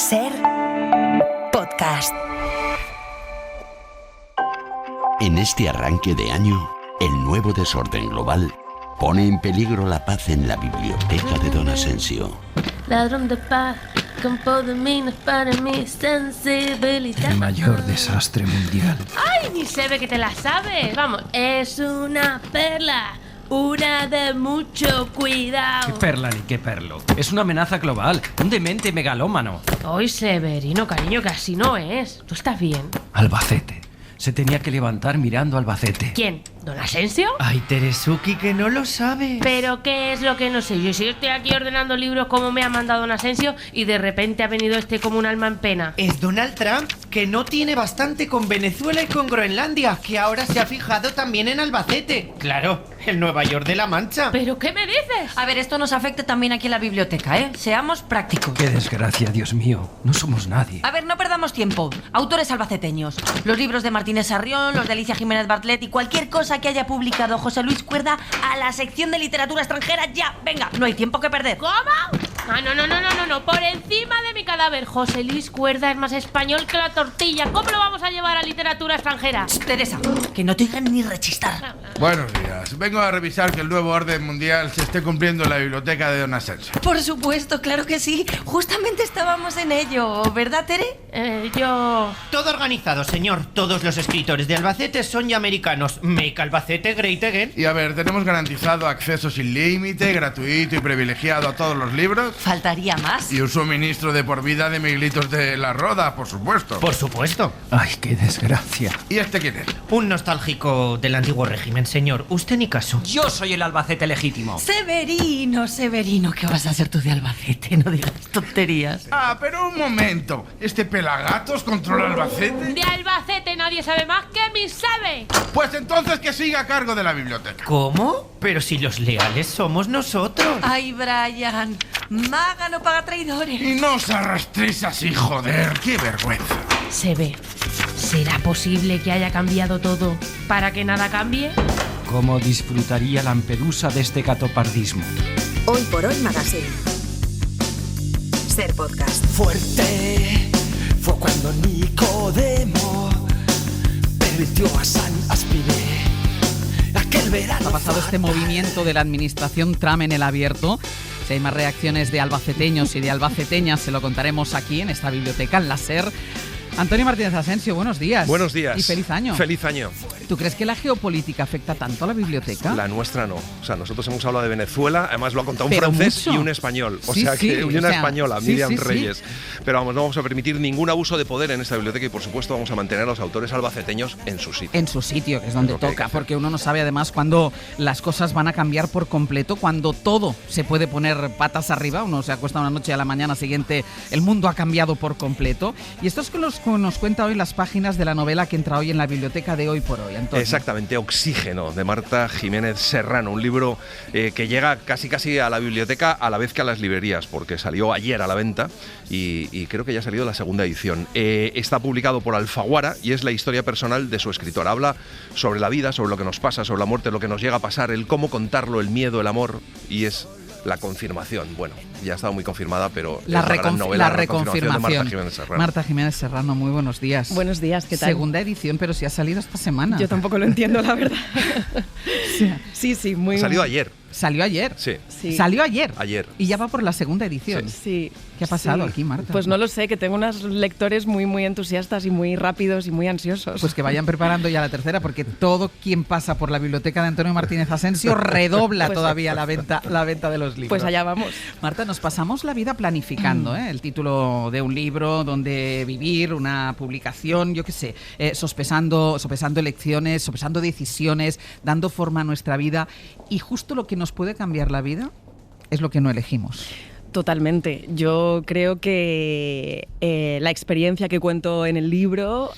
Ser podcast. En este arranque de año, el nuevo desorden global pone en peligro la paz en la biblioteca de Don Asensio. Ladrón de paz, campo de minas para mi sensibilidad. El mayor desastre mundial. ¡Ay, ni se ve que te la sabes! Vamos, es una perla, una de mucho cuidado. ¿Qué perla ni qué perlo? Es una amenaza global, un demente megalómano. Hoy, Severino, cariño, que así no es. ¿Tú estás bien? Albacete. Se tenía que levantar mirando Albacete. ¿Quién? ¿Don Asensio? Ay, Teresuki, que no lo sabes. ¿Pero qué es lo que no sé? Yo si estoy aquí ordenando libros como me ha mandado Don Asensio y de repente ha venido este como un alma en pena. Es Donald Trump, que no tiene bastante con Venezuela y con Groenlandia, que ahora se ha fijado también en Albacete. Claro, el Nueva York de la Mancha. ¿Pero qué me dices? A ver, esto nos afecta también aquí en la biblioteca, ¿eh? Seamos prácticos. Qué desgracia, Dios mío. No somos nadie. A ver, no perdamos tiempo. Autores albaceteños. Los libros de Martínez Sarrión, los de Alicia Jiménez Bartlet y cualquier cosa que haya publicado José Luis Cuerda a la sección de literatura extranjera ya. Venga, no hay tiempo que perder. ¿Cómo? Ah, no. Por encima de mi cadáver. José Luis Cuerda es más español que la tortilla. ¿Cómo lo vamos a llevar a literatura extranjera? Teresa, que no te oigan ni rechistar. Buenos días. Vengo a revisar que el nuevo orden mundial se esté cumpliendo en la biblioteca de Don Asensio. Por supuesto, claro que sí. Justamente estábamos en ello, ¿verdad, Tere? Yo... Todo organizado, señor. Todos los escritores de Albacete son ya americanos. Make Albacete great again. Y a ver, tenemos garantizado acceso sin límite, gratuito y privilegiado a todos los libros. Faltaría más. Y un suministro de por vida de Miguelitos de la Roda, por supuesto. Por supuesto. Ay, qué desgracia. ¿Y este quién es? Un nostálgico del antiguo régimen, señor. Usted ni caso. Yo soy el Albacete legítimo. Severino, ¿qué vas a hacer tú de Albacete? No digas tonterías. Ah, pero un momento. ¿Este pelagatos controla Albacete? De Albacete nadie sabe más que mi sabe. Pues entonces que siga a cargo de la biblioteca. ¿Cómo? Pero si los leales somos nosotros. Ay, Brian, maga no paga traidores. Y no os arrastréis así, joder. ¡Qué vergüenza! Se ve. ¿Será posible que haya cambiado todo para que nada cambie? ¿Cómo disfrutaría Lampedusa de este gatopardismo? Hoy por hoy Magazine. Ser podcast. Fuerte fue cuando Nicodemo permitió a San Aspiré. Aquel verano ha pasado este movimiento de la administración Trump en el abierto. Si hay más reacciones de albaceteños y de albaceteñas, se lo contaremos aquí en esta biblioteca, en la SER. Antonio Martínez Asensio, buenos días. Buenos días. Y feliz año. Feliz año. ¿Tú crees que la geopolítica afecta tanto a la biblioteca? La nuestra no. O sea, nosotros hemos hablado de Venezuela, además lo ha contado un Pero francés mucho. y un español. O Sí, sea, sí, que y una española, sí, Miriam sí. Reyes. Pero vamos, no vamos a permitir ningún abuso de poder en esta biblioteca y por supuesto vamos a mantener a los autores albaceteños en su sitio. En su sitio, que es donde Lo que hay que toca, hacer. porque uno no sabe además cuándo las cosas van a cambiar por completo, cuando todo se puede poner patas arriba, uno se acuesta una noche y a la mañana siguiente el mundo ha cambiado por completo. Y esto es que nos cuenta hoy las páginas de la novela que entra hoy en la biblioteca de Hoy por Hoy, Antonio. Exactamente, Oxígeno, de Marta Jiménez Serrano, un libro que llega casi a la biblioteca a la vez que a las librerías, porque salió ayer a la venta y creo que ya ha salido la segunda edición. Está publicado por Alfaguara y es la historia personal de su escritor. Habla sobre la vida, sobre lo que nos pasa, sobre la muerte, lo que nos llega a pasar, el cómo contarlo, el miedo, el amor, y es la confirmación. Bueno, ya ha estado muy confirmada, pero La es una gran novela, la reconfirmación. de Marta Jiménez Serrano. Marta Jiménez Serrano, muy buenos días. Buenos días, ¿qué tal? Segunda edición, pero si ha salido esta semana. Yo tampoco lo entiendo, la verdad. Sí, muy... Ha salido ayer. Salió ayer. Sí. Sí. Salió ayer. Ayer. Y ya va por la segunda edición. Sí. ¿Qué ha pasado aquí, Marta? Pues no lo sé, que tengo unos lectores muy entusiastas y muy rápidos y muy ansiosos. Pues que vayan preparando ya la tercera, porque todo quien pasa por la biblioteca de Antonio Martínez Asensio redobla Pues todavía la venta de los libros. Pues allá vamos. Marta, nos pasamos la vida planificando el título de un libro, donde vivir, una publicación, yo qué sé, sopesando elecciones, sopesando decisiones, dando forma a nuestra vida. Y justo lo que nos puede cambiar la vida es lo que no elegimos. Totalmente. Yo creo que la experiencia que cuento en el libro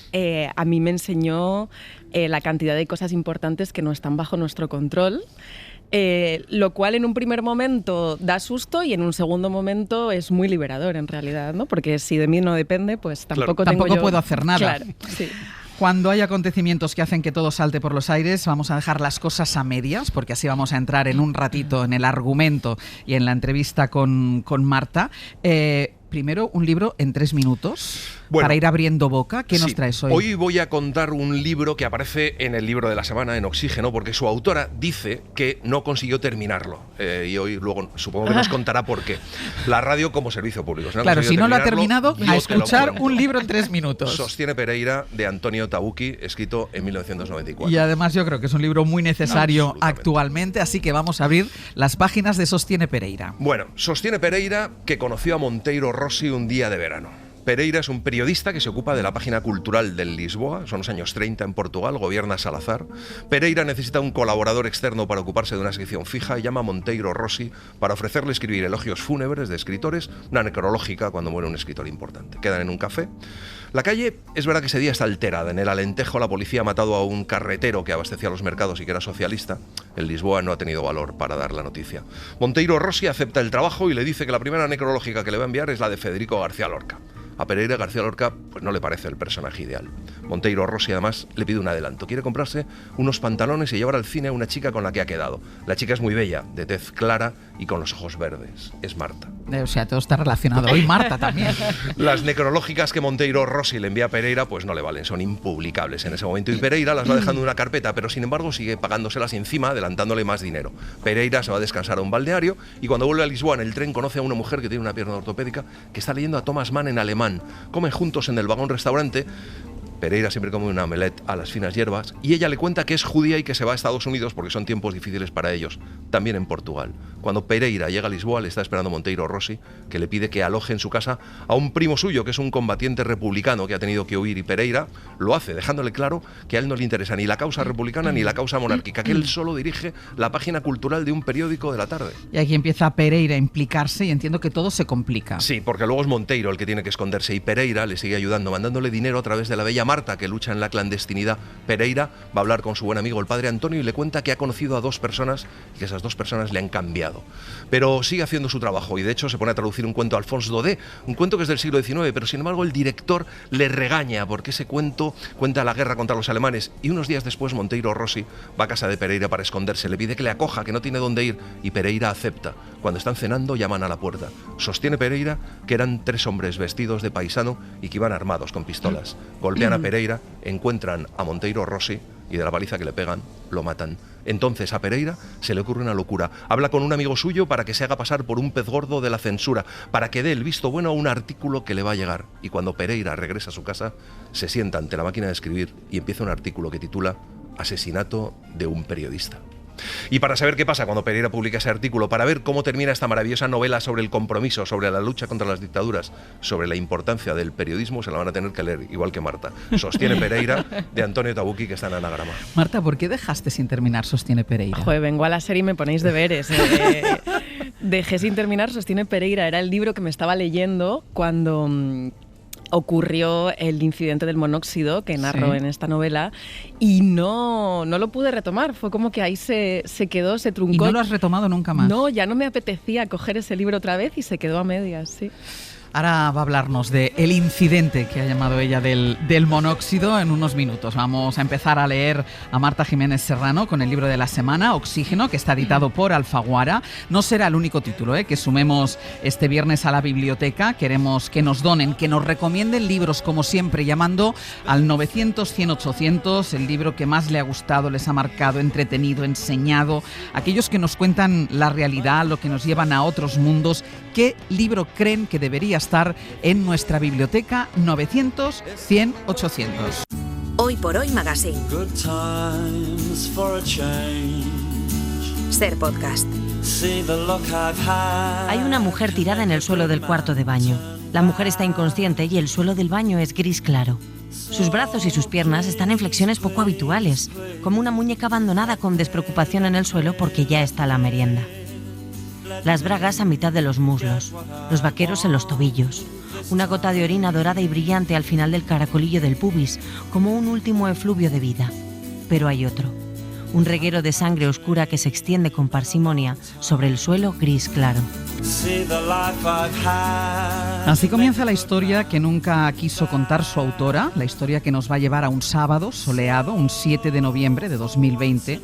a mí me enseñó la cantidad de cosas importantes que no están bajo nuestro control. Lo cual en un primer momento da susto y en un segundo momento es muy liberador en realidad, ¿no? Porque si de mí no depende, pues tampoco puedo hacer nada. Claro, sí. Cuando hay acontecimientos que hacen que todo salte por los aires, vamos a dejar las cosas a medias, porque así vamos a entrar en un ratito en el argumento y en la entrevista con Marta. primero un libro en 3 minutos, Bueno, para ir abriendo boca. ¿Qué nos sí, traes hoy? Hoy voy a contar un libro que aparece en el libro de la semana, en Oxígeno, porque su autora dice que no consiguió terminarlo. Y hoy luego supongo que nos contará por qué. La radio como servicio público. Claro, si no lo ha terminado, yo a te lo escuchar cuento. un libro en 3 minutos. Sostiene Pereira, de Antonio Tabucchi, escrito en 1994. Y además yo creo que es un libro muy necesario Absolutamente. actualmente, así que vamos a abrir las páginas de Sostiene Pereira. Bueno, sostiene Pereira que conoció a Monteiro Rossi un día de verano. Pereira es un periodista que se ocupa de la página cultural del Lisboa, son los años 30 en Portugal, gobierna Salazar. Pereira necesita un colaborador externo para ocuparse de una sección fija y llama a Monteiro Rossi para ofrecerle escribir elogios fúnebres de escritores, una necrológica cuando muere un escritor importante. Quedan en un café. La calle es verdad que ese día está alterada. En el Alentejo la policía ha matado a un carretero que abastecía los mercados y que era socialista. El Lisboa no ha tenido valor para dar la noticia. Monteiro Rossi acepta el trabajo y le dice que la primera necrológica que le va a enviar es la de Federico García Lorca. A Pereira García Lorca pues no le parece el personaje ideal. Monteiro Rossi además le pide un adelanto. Quiere comprarse unos pantalones y llevar al cine a una chica con la que ha quedado. La chica es muy bella, de tez clara y con los ojos verdes. Es Marta. O sea, todo está relacionado. Hoy Marta también. Las necrológicas que Monteiro Rossi le envía a Pereira pues no le valen, son impublicables en ese momento. Y Pereira las va dejando en una carpeta, pero sin embargo sigue pagándoselas encima, adelantándole más dinero. Pereira se va a descansar a un balneario y cuando vuelve a Lisboa en el tren conoce a una mujer que tiene una pierna ortopédica que está leyendo a Thomas Mann en alemán. Comen juntos en el vagón restaurante. Pereira siempre come una omelette a las finas hierbas y ella le cuenta que es judía y que se va a Estados Unidos porque son tiempos difíciles para ellos, también en Portugal. Cuando Pereira llega a Lisboa le está esperando Monteiro Rossi, que le pide que aloje en su casa a un primo suyo que es un combatiente republicano que ha tenido que huir, y Pereira lo hace dejándole claro que a él no le interesa ni la causa republicana ni la causa monárquica, que él solo dirige la página cultural de un periódico de la tarde. Y aquí empieza Pereira a implicarse y entiendo que todo se complica. Sí, porque luego es Monteiro el que tiene que esconderse y Pereira le sigue ayudando, mandándole dinero a través de la bella Marta, que lucha en la clandestinidad. Pereira va a hablar con su buen amigo el padre Antonio y le cuenta que ha conocido a 2 personas y que esas 2 personas le han cambiado. Pero sigue haciendo su trabajo y de hecho se pone a traducir un cuento de Alphonse Daudet, un cuento que es del siglo XIX, pero sin embargo el director le regaña porque ese cuento cuenta la guerra contra los alemanes, y unos días después Monteiro Rossi va a casa de Pereira para esconderse, le pide que le acoja, que no tiene dónde ir, y Pereira acepta. Cuando están cenando llaman a la puerta. Sostiene Pereira que eran 3 hombres vestidos de paisano y que iban armados con pistolas. Golpean a Pereira, encuentran a Monteiro Rossi y de la paliza que le pegan, lo matan. Entonces a Pereira se le ocurre una locura. Habla con un amigo suyo para que se haga pasar por un pez gordo de la censura, para que dé el visto bueno a un artículo que le va a llegar. Y cuando Pereira regresa a su casa, se sienta ante la máquina de escribir y empieza un artículo que titula Asesinato de un periodista. Y para saber qué pasa cuando Pereira publica ese artículo, para ver cómo termina esta maravillosa novela sobre el compromiso, sobre la lucha contra las dictaduras, sobre la importancia del periodismo, se la van a tener que leer, igual que Marta. Sostiene Pereira, de Antonio Tabucchi, que está en Anagrama. Marta, ¿por qué dejaste sin terminar Sostiene Pereira? Joder, vengo a la serie y me ponéis deberes. Dejé sin terminar Sostiene Pereira. Era el libro que me estaba leyendo cuando ocurrió el incidente del monóxido que narro en esta novela y no lo pude retomar. Fue como que ahí se quedó, se truncó. ¿Y no lo has retomado nunca más? No, ya no me apetecía coger ese libro otra vez y se quedó a medias, sí. Ahora va a hablarnos de el incidente que ha llamado ella del monóxido en unos minutos. Vamos a empezar a leer a Marta Jiménez Serrano con el libro de la semana, Oxígeno, que está editado por Alfaguara. No será el único título que sumemos este viernes a la biblioteca. Queremos que nos donen, que nos recomienden libros, como siempre, llamando al 900-100-800, el libro que más le ha gustado, les ha marcado, entretenido, enseñado, aquellos que nos cuentan la realidad, lo que nos llevan a otros mundos. ¿Qué libro creen que debería estar en nuestra biblioteca? 900-100-800. Hoy por Hoy Magazine. Ser Podcast. Hay una mujer tirada en el suelo del cuarto de baño. La mujer está inconsciente y el suelo del baño es gris claro. Sus brazos y sus piernas están en flexiones poco habituales, como una muñeca abandonada con despreocupación en el suelo porque ya está la merienda. Las bragas a mitad de los muslos, los vaqueros en los tobillos, una gota de orina dorada y brillante al final del caracolillo del pubis, como un último efluvio de vida. Pero hay otro, un reguero de sangre oscura que se extiende con parsimonia sobre el suelo gris claro. Así comienza la historia que nunca quiso contar su autora, la historia que nos va a llevar a un sábado soleado, un 7 de noviembre de 2020,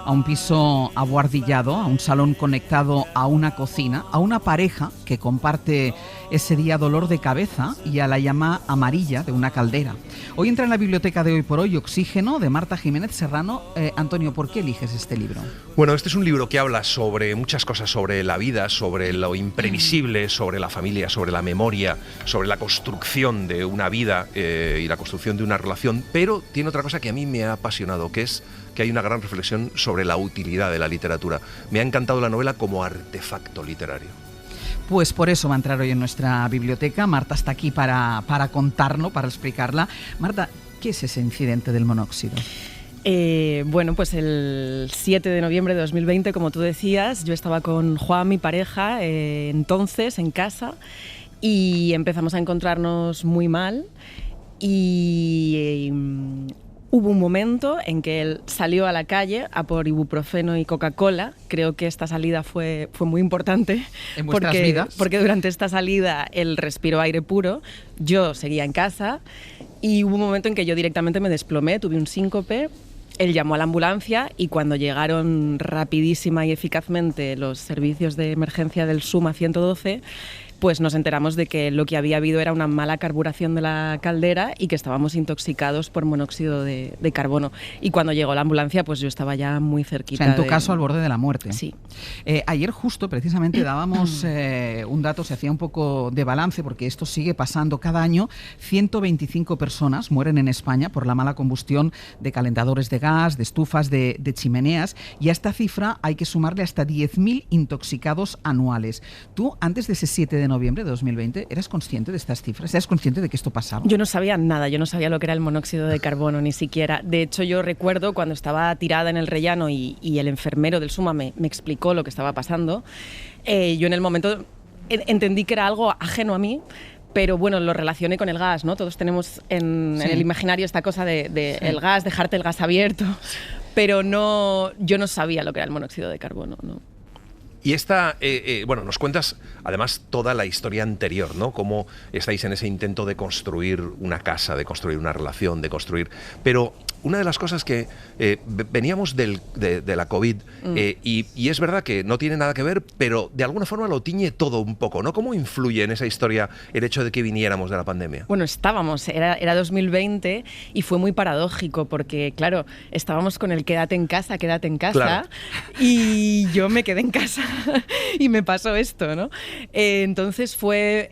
a un piso abuhardillado, a un salón conectado a una cocina, a una pareja que comparte ese día dolor de cabeza y a la llama amarilla de una caldera. Hoy entra en la biblioteca de Hoy por Hoy Oxígeno, de Marta Jiménez Serrano. Antonio, ¿por qué eliges este libro? Bueno, este es un libro que habla sobre muchas cosas, sobre la vida, sobre lo imprevisible, sobre la familia, sobre la memoria, sobre la construcción de una vida y la construcción de una relación, pero tiene otra cosa que a mí me ha apasionado, que es que hay una gran reflexión sobre la utilidad de la literatura. Me ha encantado la novela como artefacto literario. Pues por eso va a entrar hoy en nuestra biblioteca. Marta está aquí para contarlo, para explicarla. Marta, ¿qué es ese incidente del monóxido? Bueno, pues el 7 de noviembre de 2020, como tú decías, yo estaba con Juan, mi pareja, entonces en casa, y empezamos a encontrarnos muy mal y hubo un momento en que él salió a la calle a por ibuprofeno y Coca-Cola. Creo que esta salida fue muy importante en vuestras vidas, porque durante esta salida él respiró aire puro, yo seguía en casa y hubo un momento en que yo directamente me desplomé, tuve un síncope. Él llamó a la ambulancia y cuando llegaron rapidísima y eficazmente los servicios de emergencia del SUMA 112, pues nos enteramos de que lo que había habido era una mala carburación de la caldera y que estábamos intoxicados por monóxido de carbono. Y cuando llegó la ambulancia, pues yo estaba ya muy cerquita. O sea, en tu caso, al borde de la muerte. Sí. Ayer justo, precisamente, dábamos un dato, se hacía un poco de balance, porque esto sigue pasando cada año. 125 personas mueren en España por la mala combustión de calentadores de gas, de estufas, de chimeneas, y a esta cifra hay que sumarle hasta 10.000 intoxicados anuales. Tú, antes de ese 7 de noviembre de 2020, ¿eras consciente de estas cifras? ¿Eras consciente de que esto pasaba? Yo no sabía nada, yo no sabía lo que era el monóxido de carbono, ni siquiera. De hecho, yo recuerdo cuando estaba tirada en el rellano y el enfermero del SUMA me explicó lo que estaba pasando, yo en el momento entendí que era algo ajeno a mí, pero bueno, lo relacioné con el gas, ¿no? Todos tenemos en el imaginario esta cosa de el gas, dejarte el gas abierto, pero yo no sabía lo que era el monóxido de carbono, ¿no? Y esta, bueno, nos cuentas además toda la historia anterior, ¿no? Cómo estáis en ese intento de construir una casa, de construir una relación, de construir... Pero una de las cosas que veníamos de la COVID y es verdad que no tiene nada que ver, pero de alguna forma lo tiñe todo un poco, ¿no? ¿Cómo influye en esa historia el hecho de que viniéramos de la pandemia? Bueno, era 2020 y fue muy paradójico porque, claro, estábamos con el quédate en casa, claro. Y yo me quedé en casa y me pasó esto, ¿no? Entonces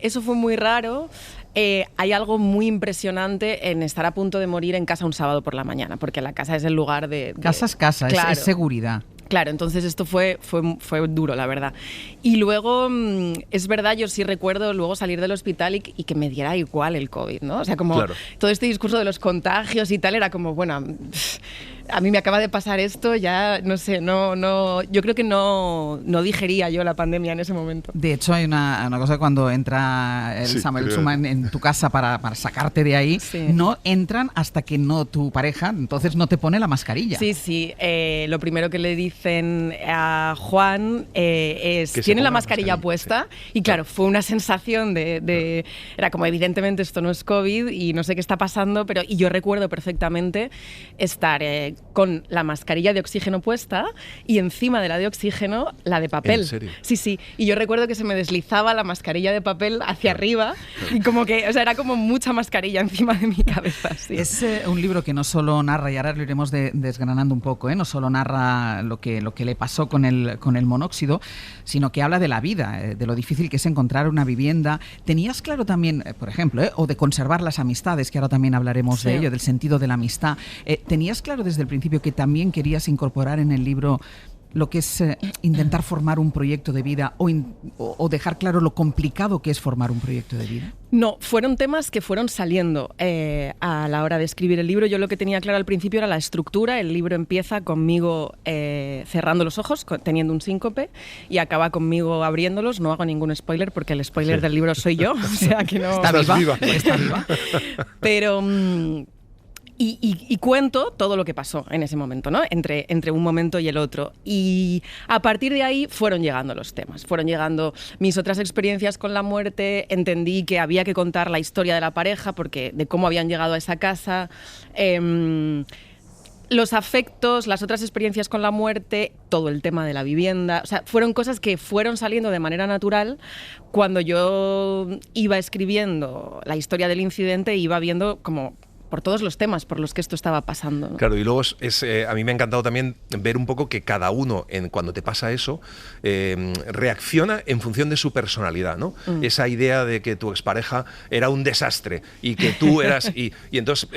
eso fue muy raro. Hay algo muy impresionante en estar a punto de morir en casa un sábado por la mañana, porque la casa es el lugar de... Casa es casa, claro. es seguridad. Claro, entonces esto fue duro, la verdad. Y luego, es verdad, yo sí recuerdo luego salir del hospital y que me diera igual el COVID, ¿no? O sea, como claro. Todo este discurso de los contagios y tal era como, bueno, a mí me acaba de pasar esto, ya no sé, yo creo que no digería yo la pandemia en ese momento. De hecho, hay una cosa cuando entra el Samuel Suma en tu casa para sacarte de ahí, no entran hasta que no tu pareja, entonces no te pone la mascarilla. Sí, lo primero que le dicen a Juan es, ¿tiene la mascarilla puesta? Y claro, fue una sensación de era como, evidentemente esto no es COVID y no sé qué está pasando, y yo recuerdo perfectamente estar con la mascarilla de oxígeno puesta y encima de la de oxígeno la de papel. ¿En serio? Sí, y yo recuerdo que se me deslizaba la mascarilla de papel hacia arriba y como que, o sea, era como mucha mascarilla encima de mi cabeza. Sí. Es un libro que no solo narra, y ahora lo iremos desgranando un poco, no solo narra lo que le pasó con el monóxido, sino que habla de la vida, de lo difícil que es encontrar una vivienda. ¿Tenías claro también, por ejemplo, o de conservar las amistades, que ahora también hablaremos de ello, del sentido de la amistad? ¿Tenías claro desde el principio que también querías incorporar en el libro lo que es intentar formar un proyecto de vida o dejar claro lo complicado que es formar un proyecto de vida? No, fueron temas que fueron saliendo a la hora de escribir el libro. Yo lo que tenía claro al principio era la estructura. El libro empieza conmigo cerrando los ojos, teniendo un síncope, y acaba conmigo abriéndolos. No hago ningún spoiler porque el spoiler del libro soy yo, o sea que no... Está viva. Pero... Y cuento todo lo que pasó en ese momento, ¿no? Entre un momento y el otro. Y a partir de ahí fueron llegando los temas, fueron llegando mis otras experiencias con la muerte. Entendí que había que contar la historia de la pareja, porque de cómo habían llegado a esa casa. los afectos, las otras experiencias con la muerte, todo el tema de la vivienda, o sea, fueron cosas que fueron saliendo de manera natural cuando yo iba escribiendo la historia del incidente, iba viendo como por todos los temas por los que esto estaba pasando, ¿no? Claro, y luego a mí me ha encantado también ver un poco que cada uno, cuando te pasa eso, reacciona en función de su personalidad, ¿no? Esa idea de que tu expareja era un desastre y que tú eras... y entonces,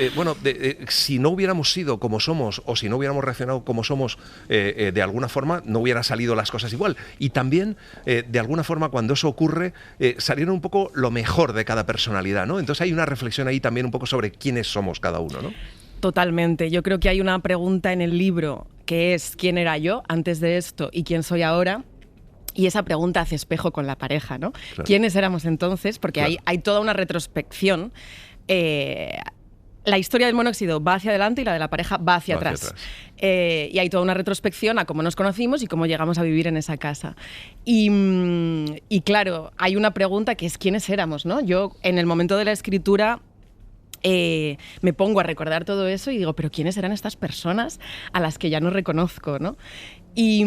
si no hubiéramos sido como somos o si no hubiéramos reaccionado como somos, de alguna forma, no hubieran salido las cosas igual. Y también, de alguna forma, cuando eso ocurre, salieron un poco lo mejor de cada personalidad, ¿no? Entonces hay una reflexión ahí también un poco sobre quiénes somos cada uno, ¿no? Totalmente. Yo creo que hay una pregunta en el libro que es ¿quién era yo antes de esto y quién soy ahora? Y esa pregunta hace espejo con la pareja, ¿no? Claro. ¿Quiénes éramos entonces? Porque claro, hay toda una retrospección. La historia del monóxido va hacia adelante y la de la pareja va hacia atrás. Y hay toda una retrospección a cómo nos conocimos y cómo llegamos a vivir en esa casa. Y claro, hay una pregunta que es ¿quiénes éramos, no? Yo, en el momento de la escritura, me pongo a recordar todo eso y digo, ¿pero quiénes eran estas personas a las que ya no reconozco, ¿no? Y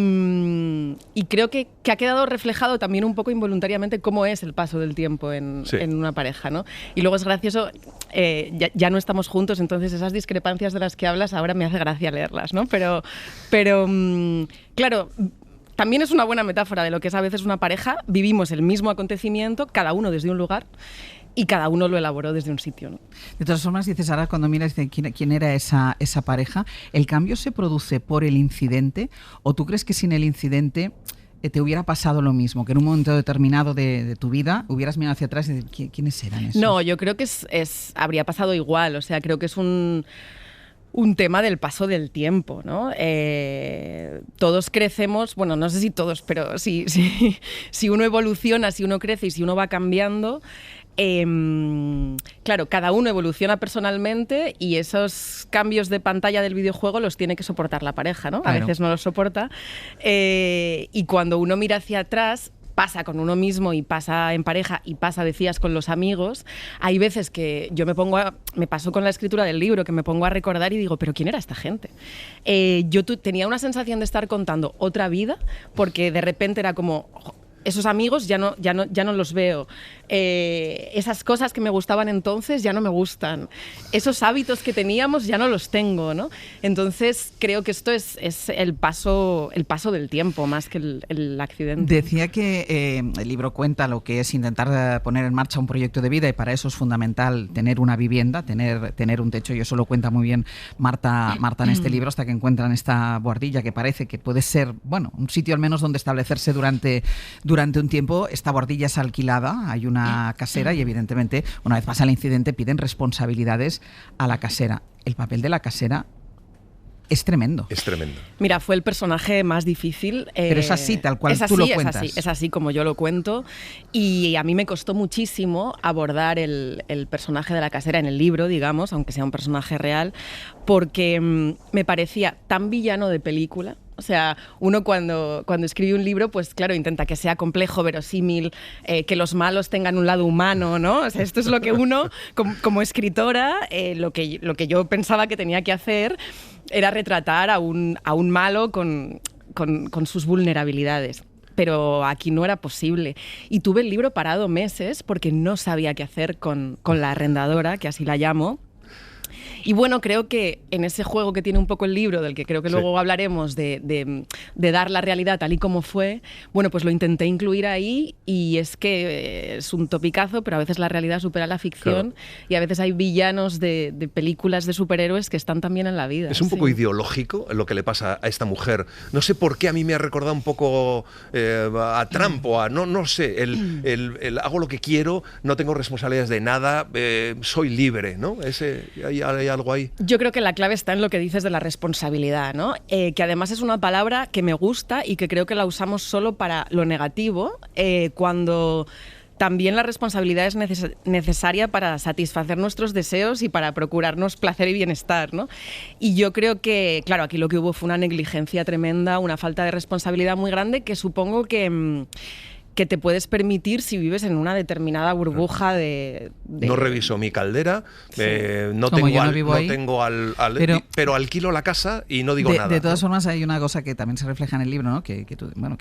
creo que ha quedado reflejado también un poco involuntariamente cómo es el paso del tiempo en una pareja, ¿no? Y luego es gracioso, ya no estamos juntos, entonces esas discrepancias de las que hablas ahora me hace gracia leerlas, ¿no? Pero claro, también es una buena metáfora de lo que es a veces una pareja. Vivimos el mismo acontecimiento, cada uno desde un lugar, y cada uno lo elaboró desde un sitio, ¿no? De todas formas, dices ahora, cuando miras quién era esa pareja, ¿el cambio se produce por el incidente o tú crees que sin el incidente te hubiera pasado lo mismo? Que en un momento determinado de tu vida hubieras mirado hacia atrás y decir, ¿quiénes eran esos? No, yo creo que habría pasado igual. O sea, creo que es un tema del paso del tiempo, ¿no? Todos crecemos, bueno, no sé si todos, pero si uno evoluciona, si uno crece y si uno va cambiando, claro, cada uno evoluciona personalmente y esos cambios de pantalla del videojuego los tiene que soportar la pareja, ¿no? Claro. A veces no los soporta. Y cuando uno mira hacia atrás, pasa con uno mismo y pasa en pareja y pasa, decías, con los amigos. Hay veces que yo me pasó con la escritura del libro, que me pongo a recordar y digo, ¿pero quién era esta gente? Yo tenía una sensación de estar contando otra vida, porque de repente era como, esos amigos ya no los veo. Esas cosas que me gustaban entonces ya no me gustan. Esos hábitos que teníamos ya no los tengo, ¿no? Entonces creo que esto es el paso del tiempo más que el accidente. Decía que el libro cuenta lo que es intentar poner en marcha un proyecto de vida y para eso es fundamental tener una vivienda, tener un techo, y eso lo cuenta muy bien Marta en este libro, hasta que encuentran esta boardilla que parece que puede ser, bueno, un sitio al menos donde establecerse durante un tiempo. Esta boardilla es alquilada, hay una casera y evidentemente una vez pasa el incidente piden responsabilidades a la casera. El papel de la casera es tremendo. Es tremendo. Mira, fue el personaje más difícil. Pero es así, tal cual tú lo cuentas. Es así como yo lo cuento. Y a mí me costó muchísimo abordar el personaje de la casera en el libro, digamos, aunque sea un personaje real, porque me parecía tan villano de película. O sea, uno cuando escribe un libro, pues claro, intenta que sea complejo, verosímil, que los malos tengan un lado humano, ¿no? O sea, esto es lo que uno, como escritora, lo que yo pensaba que tenía que hacer era retratar a un malo con sus vulnerabilidades. Pero aquí no era posible. Y tuve el libro parado meses porque no sabía qué hacer con la arrendadora, que así la llamo. Y bueno, creo que en ese juego que tiene un poco el libro, del que creo que luego hablaremos, de dar la realidad tal y como fue, bueno, pues lo intenté incluir ahí, y es que es un topicazo, pero a veces la realidad supera la ficción, claro. Y a veces hay villanos de películas de superhéroes que están también en la vida. Es un poco ideológico lo que le pasa a esta mujer. No sé por qué a mí me ha recordado un poco a Trump o a, no sé, el hago lo que quiero, no tengo responsabilidades de nada, soy libre, ¿no? Hay algo ahí. Yo creo que la clave está en lo que dices de la responsabilidad, ¿no? Que además es una palabra que me gusta y que creo que la usamos solo para lo negativo, cuando también la responsabilidad es necesaria para satisfacer nuestros deseos y para procurarnos placer y bienestar, ¿no? Y yo creo que, claro, aquí lo que hubo fue una negligencia tremenda, una falta de responsabilidad muy grande, que supongo que te puedes permitir si vives en una determinada burbuja de No reviso mi caldera, no Como tengo, yo no vivo ahí. pero alquilo la casa y no digo nada. De todas formas, hay una cosa que también se refleja en el libro, ¿no? que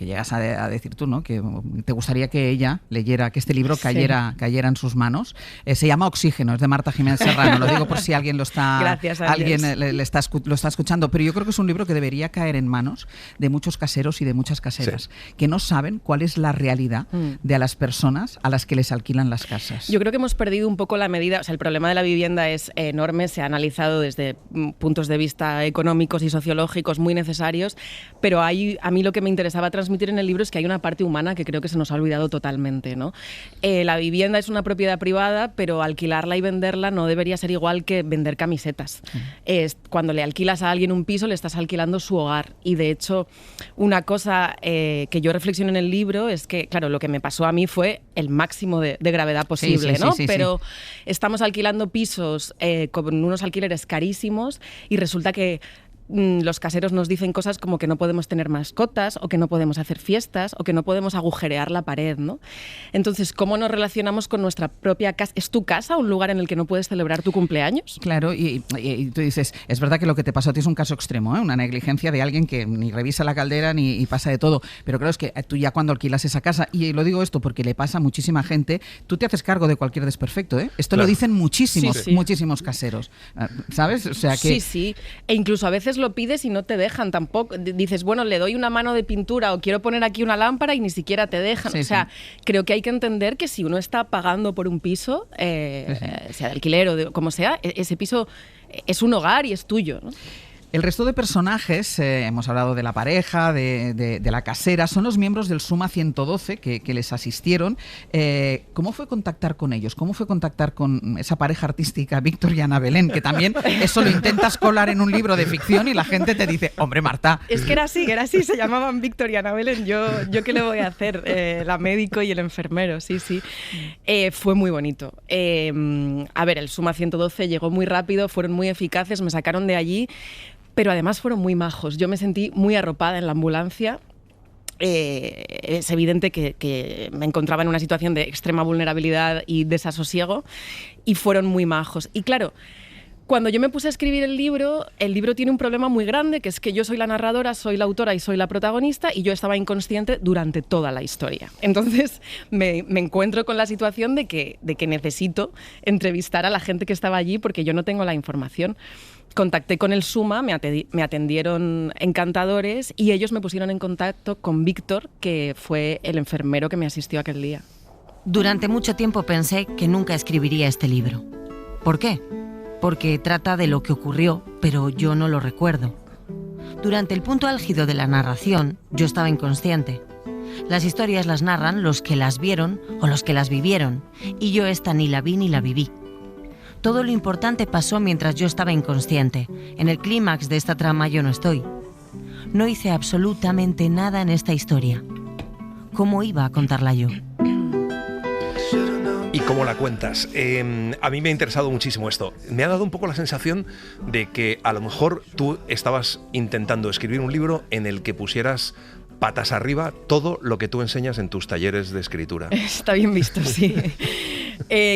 llegas a decir tú, ¿no? Que te gustaría que ella leyera, que este libro cayera en sus manos. Se llama Oxígeno, es de Marta Jiménez Serrano. Lo digo por si alguien lo está, lo está escuchando. Pero yo creo que es un libro que debería caer en manos de muchos caseros y de muchas caseras que no saben cuál es la realidad de a las personas a las que les alquilan las casas. Yo creo que hemos perdido un poco la medida, o sea, el problema de la vivienda es enorme, se ha analizado desde puntos de vista económicos y sociológicos muy necesarios, pero a mí lo que me interesaba transmitir en el libro es que hay una parte humana que creo que se nos ha olvidado totalmente, ¿no? La vivienda es una propiedad privada, pero alquilarla y venderla no debería ser igual que vender camisetas. Cuando le alquilas a alguien un piso, le estás alquilando su hogar, y de hecho una cosa que yo reflexiono en el libro es que, claro, lo que me pasó a mí fue el máximo de gravedad posible, ¿no? Pero estamos alquilando pisos con unos alquileres carísimos y resulta que los caseros nos dicen cosas como que no podemos tener mascotas, o que no podemos hacer fiestas, o que no podemos agujerear la pared, ¿no? Entonces, ¿cómo nos relacionamos con nuestra propia casa? ¿Es tu casa un lugar en el que no puedes celebrar tu cumpleaños? Claro, y tú dices, es verdad que lo que te pasó a ti es un caso extremo, ¿eh? Una negligencia de alguien que ni revisa la caldera y pasa de todo. Pero claro, es que tú ya cuando alquilas esa casa, y lo digo esto porque le pasa a muchísima gente, tú te haces cargo de cualquier desperfecto, ¿eh? Esto lo dicen muchísimos caseros, ¿sabes? O sea que... Sí, e incluso a veces lo pides y no te dejan tampoco. Dices, bueno, le doy una mano de pintura o quiero poner aquí una lámpara y ni siquiera te dejan. O sea, creo que hay que entender que si uno está pagando por un piso, sea de alquiler o como sea, ese piso es un hogar y es tuyo, ¿no? El resto de personajes, hemos hablado de la pareja, de la casera, son los miembros del Suma 112 que les asistieron. ¿Cómo fue contactar con ellos? ¿Cómo fue contactar con esa pareja artística, Víctor y Ana Belén? Que también eso lo intentas colar en un libro de ficción y la gente te dice, hombre, Marta. Es que era así, se llamaban Víctor y Ana Belén. Yo ¿qué le voy a hacer? La médico y el enfermero, sí. Fue muy bonito. A ver, el Suma 112 llegó muy rápido, fueron muy eficaces, me sacaron de allí. Pero además fueron muy majos. Yo me sentí muy arropada en la ambulancia. Es evidente que me encontraba en una situación de extrema vulnerabilidad y desasosiego, y fueron muy majos. Y claro, cuando yo me puse a escribir el libro tiene un problema muy grande, que es que yo soy la narradora, soy la autora y soy la protagonista, y yo estaba inconsciente durante toda la historia. Entonces me encuentro con la situación de que necesito entrevistar a la gente que estaba allí porque yo no tengo la información. Contacté con el Suma, me atendieron encantadores, y ellos me pusieron en contacto con Víctor, que fue el enfermero que me asistió aquel día. Durante mucho tiempo pensé que nunca escribiría este libro. ¿Por qué? Porque trata de lo que ocurrió, pero yo no lo recuerdo. Durante el punto álgido de la narración, yo estaba inconsciente. Las historias las narran los que las vieron o los que las vivieron, y yo esta ni la vi ni la viví. Todo lo importante pasó mientras yo estaba inconsciente. En el clímax de esta trama yo no estoy. No hice absolutamente nada en esta historia. ¿Cómo iba a contarla yo? ¿Y cómo la cuentas? A mí me ha interesado muchísimo esto. Me ha dado un poco la sensación de que a lo mejor tú estabas intentando escribir un libro en el que pusieras patas arriba todo lo que tú enseñas en tus talleres de escritura. Está bien visto, sí.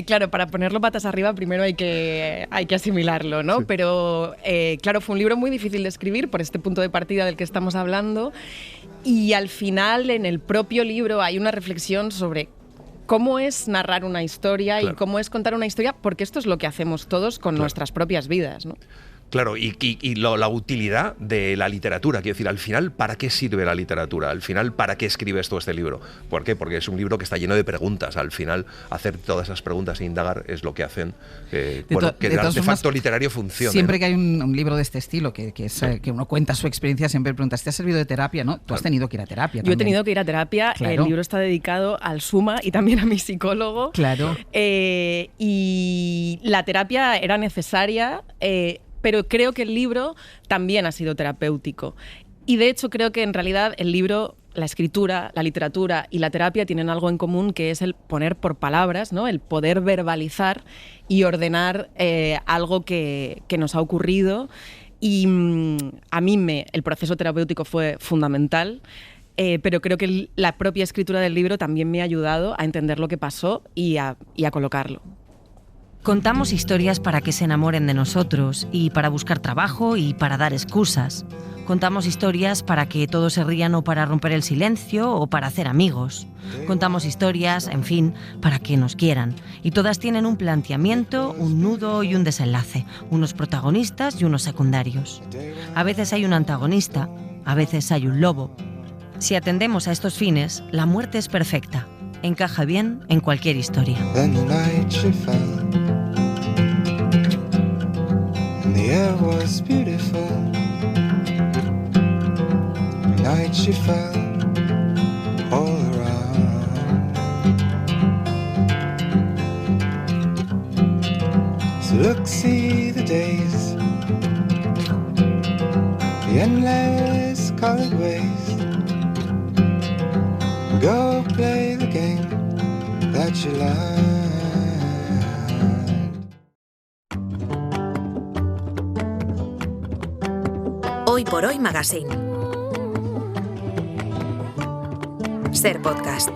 Claro, para ponerlo patas arriba primero hay que asimilarlo, ¿no? Sí. Pero claro, fue un libro muy difícil de escribir por este punto de partida del que estamos hablando, y al final en el propio libro hay una reflexión sobre cómo es narrar una historia, claro, y cómo es contar una historia, porque esto es lo que hacemos todos con, claro, nuestras propias vidas, ¿no? Claro, y la utilidad de la literatura, quiero decir, al final, ¿para qué sirve la literatura? Al final, ¿para qué escribes tú este libro? ¿Por qué? Porque es un libro que está lleno de preguntas. Al final, hacer todas esas preguntas e indagar es lo que hacen que el artefacto literario funcione. Siempre, ¿no?, que hay un libro de este estilo, que uno cuenta su experiencia, siempre preguntas, ¿te ha servido de terapia? ¿No? Tú has tenido que ir a terapia también. Yo he tenido que ir a terapia. Claro. El libro está dedicado al Suma y también a mi psicólogo. Claro. Y la terapia era necesaria, pero creo que el libro también ha sido terapéutico. Y de hecho creo que en realidad el libro, la escritura, la literatura y la terapia tienen algo en común, que es el poner por palabras, ¿no? El poder verbalizar y ordenar algo que nos ha ocurrido. Y a mí el proceso terapéutico fue fundamental. Pero creo que la propia escritura del libro también me ha ayudado a entender lo que pasó y a colocarlo. Contamos historias para que se enamoren de nosotros y para buscar trabajo y para dar excusas. Contamos historias para que todos se rían o para romper el silencio o para hacer amigos. Contamos historias, en fin, para que nos quieran. Y todas tienen un planteamiento, un nudo y un desenlace, unos protagonistas y unos secundarios. A veces hay un antagonista, a veces hay un lobo. Si atendemos a estos fines, la muerte es perfecta. Encaja bien en cualquier historia. Night she fell all around. So look, see the days, the endless colored ways. Go play the game that you love. Hoy por Hoy Magazine. Ser podcast.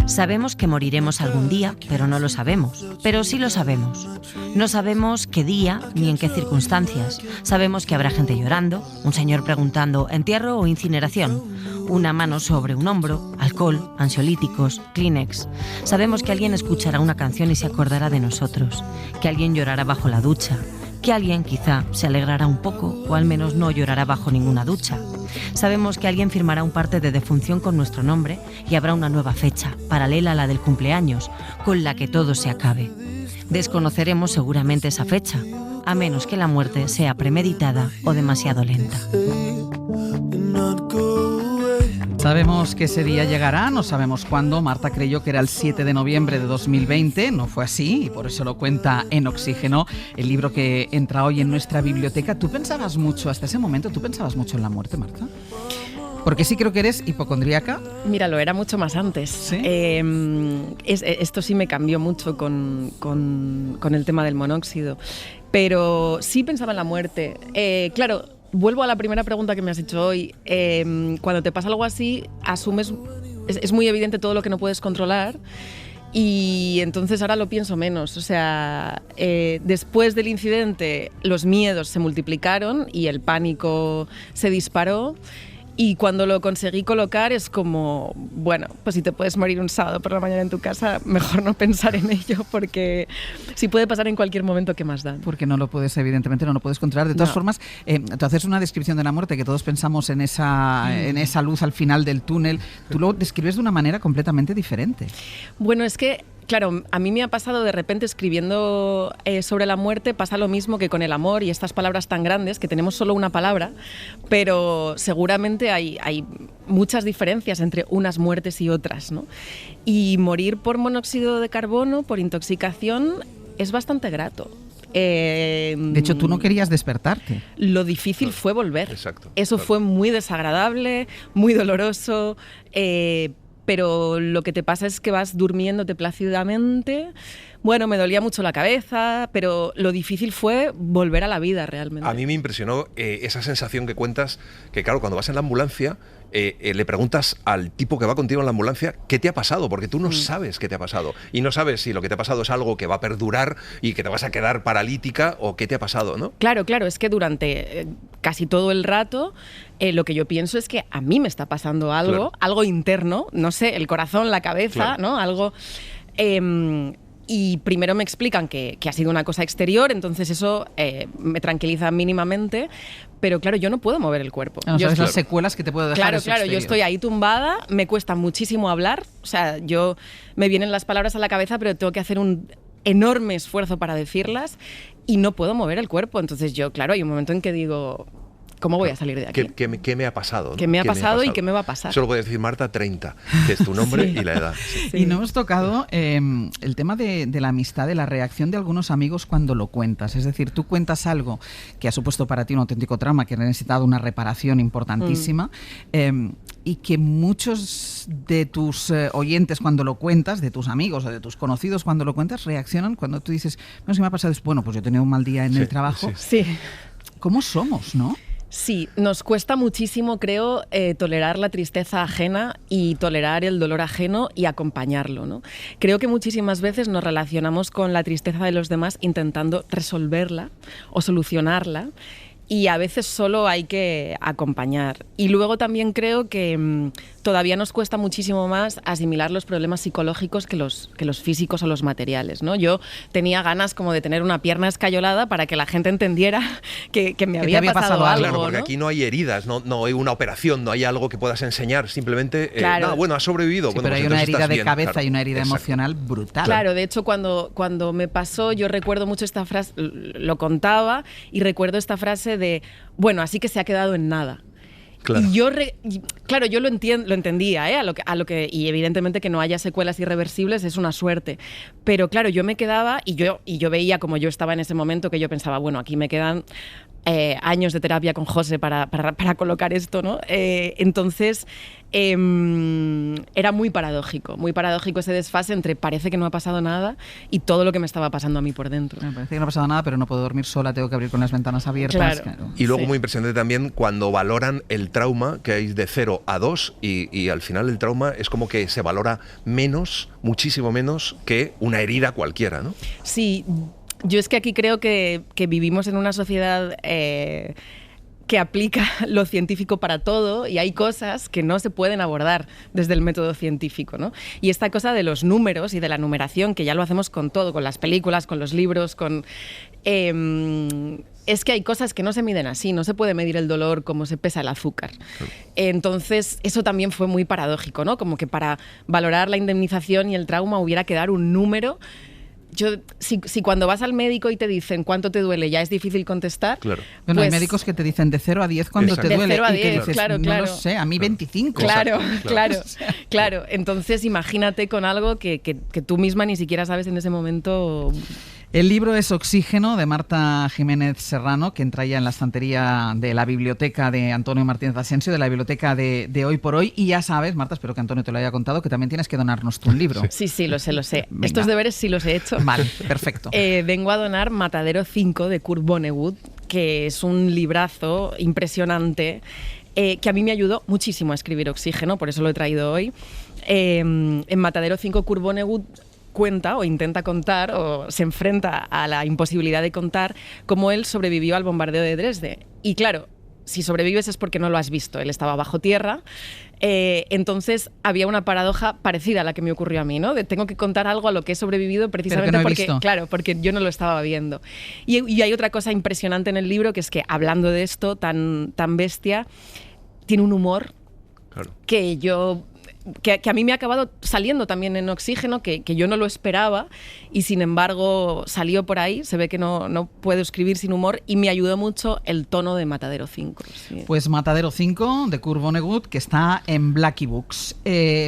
Sabemos que moriremos algún día, pero no lo sabemos. Pero sí lo sabemos. No sabemos qué día ni en qué circunstancias. Sabemos que habrá gente llorando, un señor preguntando ¿entierro o incineración? Una mano sobre un hombro, alcohol, ansiolíticos, Kleenex. Sabemos que alguien escuchará una canción y se acordará de nosotros. Que alguien llorará bajo la ducha. Que alguien quizá se alegrará un poco o al menos no llorará bajo ninguna ducha. Sabemos que alguien firmará un parte de defunción con nuestro nombre y habrá una nueva fecha, paralela a la del cumpleaños, con la que todo se acabe. Desconoceremos seguramente esa fecha, a menos que la muerte sea premeditada o demasiado lenta. Sabemos que ese día llegará, no sabemos cuándo. Marta creyó que era el 7 de noviembre de 2020, no fue así y por eso lo cuenta en Oxígeno, el libro que entra hoy en nuestra biblioteca. ¿Tú pensabas mucho, hasta ese momento, tú pensabas mucho en la muerte, Marta? Porque sí creo que eres hipocondríaca. Mira, lo era mucho más antes. ¿Sí? Esto sí me cambió mucho con el tema del monóxido. Pero sí pensaba en la muerte. Claro, vuelvo a la primera pregunta que me has hecho hoy. Cuando te pasa algo así, asumes... Es muy evidente todo lo que no puedes controlar. Y entonces ahora lo pienso menos. O sea, después del incidente, los miedos se multiplicaron y el pánico se disparó. Y cuando lo conseguí colocar es como, bueno, pues si te puedes morir un sábado por la mañana en tu casa, mejor no pensar en ello, porque si puede pasar en cualquier momento, ¿qué más da? Porque no lo puedes, evidentemente, no lo puedes controlar. De todas formas, tú haces una descripción de la muerte que todos pensamos en esa luz al final del túnel. Tú lo describes de una manera completamente diferente. Bueno, es que... Claro, a mí me ha pasado de repente escribiendo sobre la muerte, pasa lo mismo que con el amor y estas palabras tan grandes, que tenemos solo una palabra, pero seguramente hay muchas diferencias entre unas muertes y otras, ¿no? Y morir por monóxido de carbono, por intoxicación, es bastante grato. De hecho, tú no querías despertarte. Lo difícil fue volver. Exacto. Eso fue muy desagradable, muy doloroso, pero lo que te pasa es que vas durmiéndote plácidamente. Bueno, me dolía mucho la cabeza, pero lo difícil fue volver a la vida realmente. A mí me impresionó esa sensación que cuentas, que claro, cuando vas en la ambulancia, le preguntas al tipo que va contigo en la ambulancia qué te ha pasado, porque tú no sabes qué te ha pasado. Y no sabes si lo que te ha pasado es algo que va a perdurar y que te vas a quedar paralítica o qué te ha pasado, ¿no? Claro, es que durante casi todo el rato lo que yo pienso es que a mí me está pasando algo, algo interno, no sé, el corazón, la cabeza, ¿no? Algo... y primero me explican que ha sido una cosa exterior, entonces eso me tranquiliza mínimamente, pero claro, yo no puedo mover el cuerpo. No sabes las secuelas que te puedo dejar. Claro, yo estoy ahí tumbada, me cuesta muchísimo hablar, o sea, me vienen las palabras a la cabeza, pero tengo que hacer un enorme esfuerzo para decirlas y no puedo mover el cuerpo, entonces yo, claro, hay un momento en que digo... ¿Cómo voy a salir de aquí? ¿Qué me ha pasado? ¿No? ¿Qué me ha pasado y qué me va a pasar? Solo puedes decir Marta 30, que es tu nombre y la edad. Sí. Y no hemos tocado el tema de la amistad, de la reacción de algunos amigos cuando lo cuentas. Es decir, tú cuentas algo que ha supuesto para ti un auténtico trauma, que ha necesitado una reparación importantísima, y que muchos de tus oyentes cuando lo cuentas, de tus amigos o de tus conocidos cuando lo cuentas, reaccionan cuando tú dices, bueno, si me ha pasado, bueno, pues yo he tenido un mal día en el trabajo. Sí. ¿Cómo somos, no? Sí, nos cuesta muchísimo, creo, tolerar la tristeza ajena y tolerar el dolor ajeno y acompañarlo, ¿no? Creo que muchísimas veces nos relacionamos con la tristeza de los demás intentando resolverla o solucionarla, y a veces solo hay que acompañar. Y luego también creo que todavía nos cuesta muchísimo más asimilar los problemas psicológicos que los físicos o los materiales, ¿no? Yo tenía ganas como de tener una pierna escayolada para que la gente entendiera que me había pasado algo. Claro, porque ¿no? aquí no hay heridas, no hay una operación, no hay algo que puedas enseñar, simplemente, Claro. Bueno, has sobrevivido. Sí, Bueno, pero pues hay una entonces herida estás de bien, cabeza claro. y una herida Exacto. emocional brutal. Claro, de hecho cuando me pasó yo recuerdo mucho esta frase, lo contaba y recuerdo esta frase de, bueno, así que se ha quedado en nada. Claro. Y yo lo entendía, a lo que y evidentemente que no haya secuelas irreversibles es una suerte. Pero claro, yo me quedaba y yo veía como yo estaba en ese momento que yo pensaba, bueno, aquí me quedan años de terapia con José para colocar esto, ¿no? Entonces era muy paradójico ese desfase entre parece que no ha pasado nada y todo lo que me estaba pasando a mí por dentro. Me parece que no ha pasado nada, pero no puedo dormir sola, tengo que abrir con las ventanas abiertas. Claro. Y luego Sí. muy impresionante también cuando valoran el trauma, que hay de 0 a 2, y al final el trauma es como que se valora menos, muchísimo menos que una herida cualquiera, ¿no? Sí, yo es que aquí creo que vivimos en una sociedad que aplica lo científico para todo y hay cosas que no se pueden abordar desde el método científico, ¿no? Y esta cosa de los números y de la numeración, que ya lo hacemos con todo, con las películas, con los libros, es que hay cosas que no se miden así, no se puede medir el dolor como se pesa el azúcar. Entonces, eso también fue muy paradójico, ¿no? Como que para valorar la indemnización y el trauma hubiera que dar un número. Si cuando vas al médico y te dicen cuánto te duele, ya es difícil contestar. Claro. Bueno, pues, hay médicos que te dicen de 0 a 10 cuando Exacto. te duele. De 0 a y que 10, dices, claro, no claro. lo sé, a mí 25. Claro. Entonces, imagínate con algo que tú misma ni siquiera sabes en ese momento. El libro es Oxígeno, de Marta Jiménez Serrano, que entra ya en la estantería de la biblioteca de Antonio Martínez Asensio, de la biblioteca de Hoy por Hoy. Y ya sabes, Marta, espero que Antonio te lo haya contado, que también tienes que donarnos tú un libro. Sí, lo sé. Venga. Estos deberes sí los he hecho. Vale, perfecto. Vengo a donar Matadero 5 de Kurt Vonnegut, que es un librazo impresionante que a mí me ayudó muchísimo a escribir Oxígeno, por eso lo he traído hoy. En Matadero 5 Kurt Vonnegut cuenta o intenta contar o se enfrenta a la imposibilidad de contar cómo él sobrevivió al bombardeo de Dresde. Y claro, si sobrevives es porque no lo has visto. Él estaba bajo tierra. Entonces había una paradoja parecida a la que me ocurrió a mí, ¿no? De tengo que contar algo a lo que he sobrevivido precisamente porque yo no lo estaba viendo. Y hay otra cosa impresionante en el libro, que es que hablando de esto tan bestia, tiene un humor que a mí me ha acabado saliendo también en Oxígeno, que yo no lo esperaba y sin embargo salió por ahí. Se ve que no puedo escribir sin humor y me ayudó mucho el tono de Matadero 5. Sí. Pues Matadero 5 de Kurt Vonnegut, que está en Blackie Books.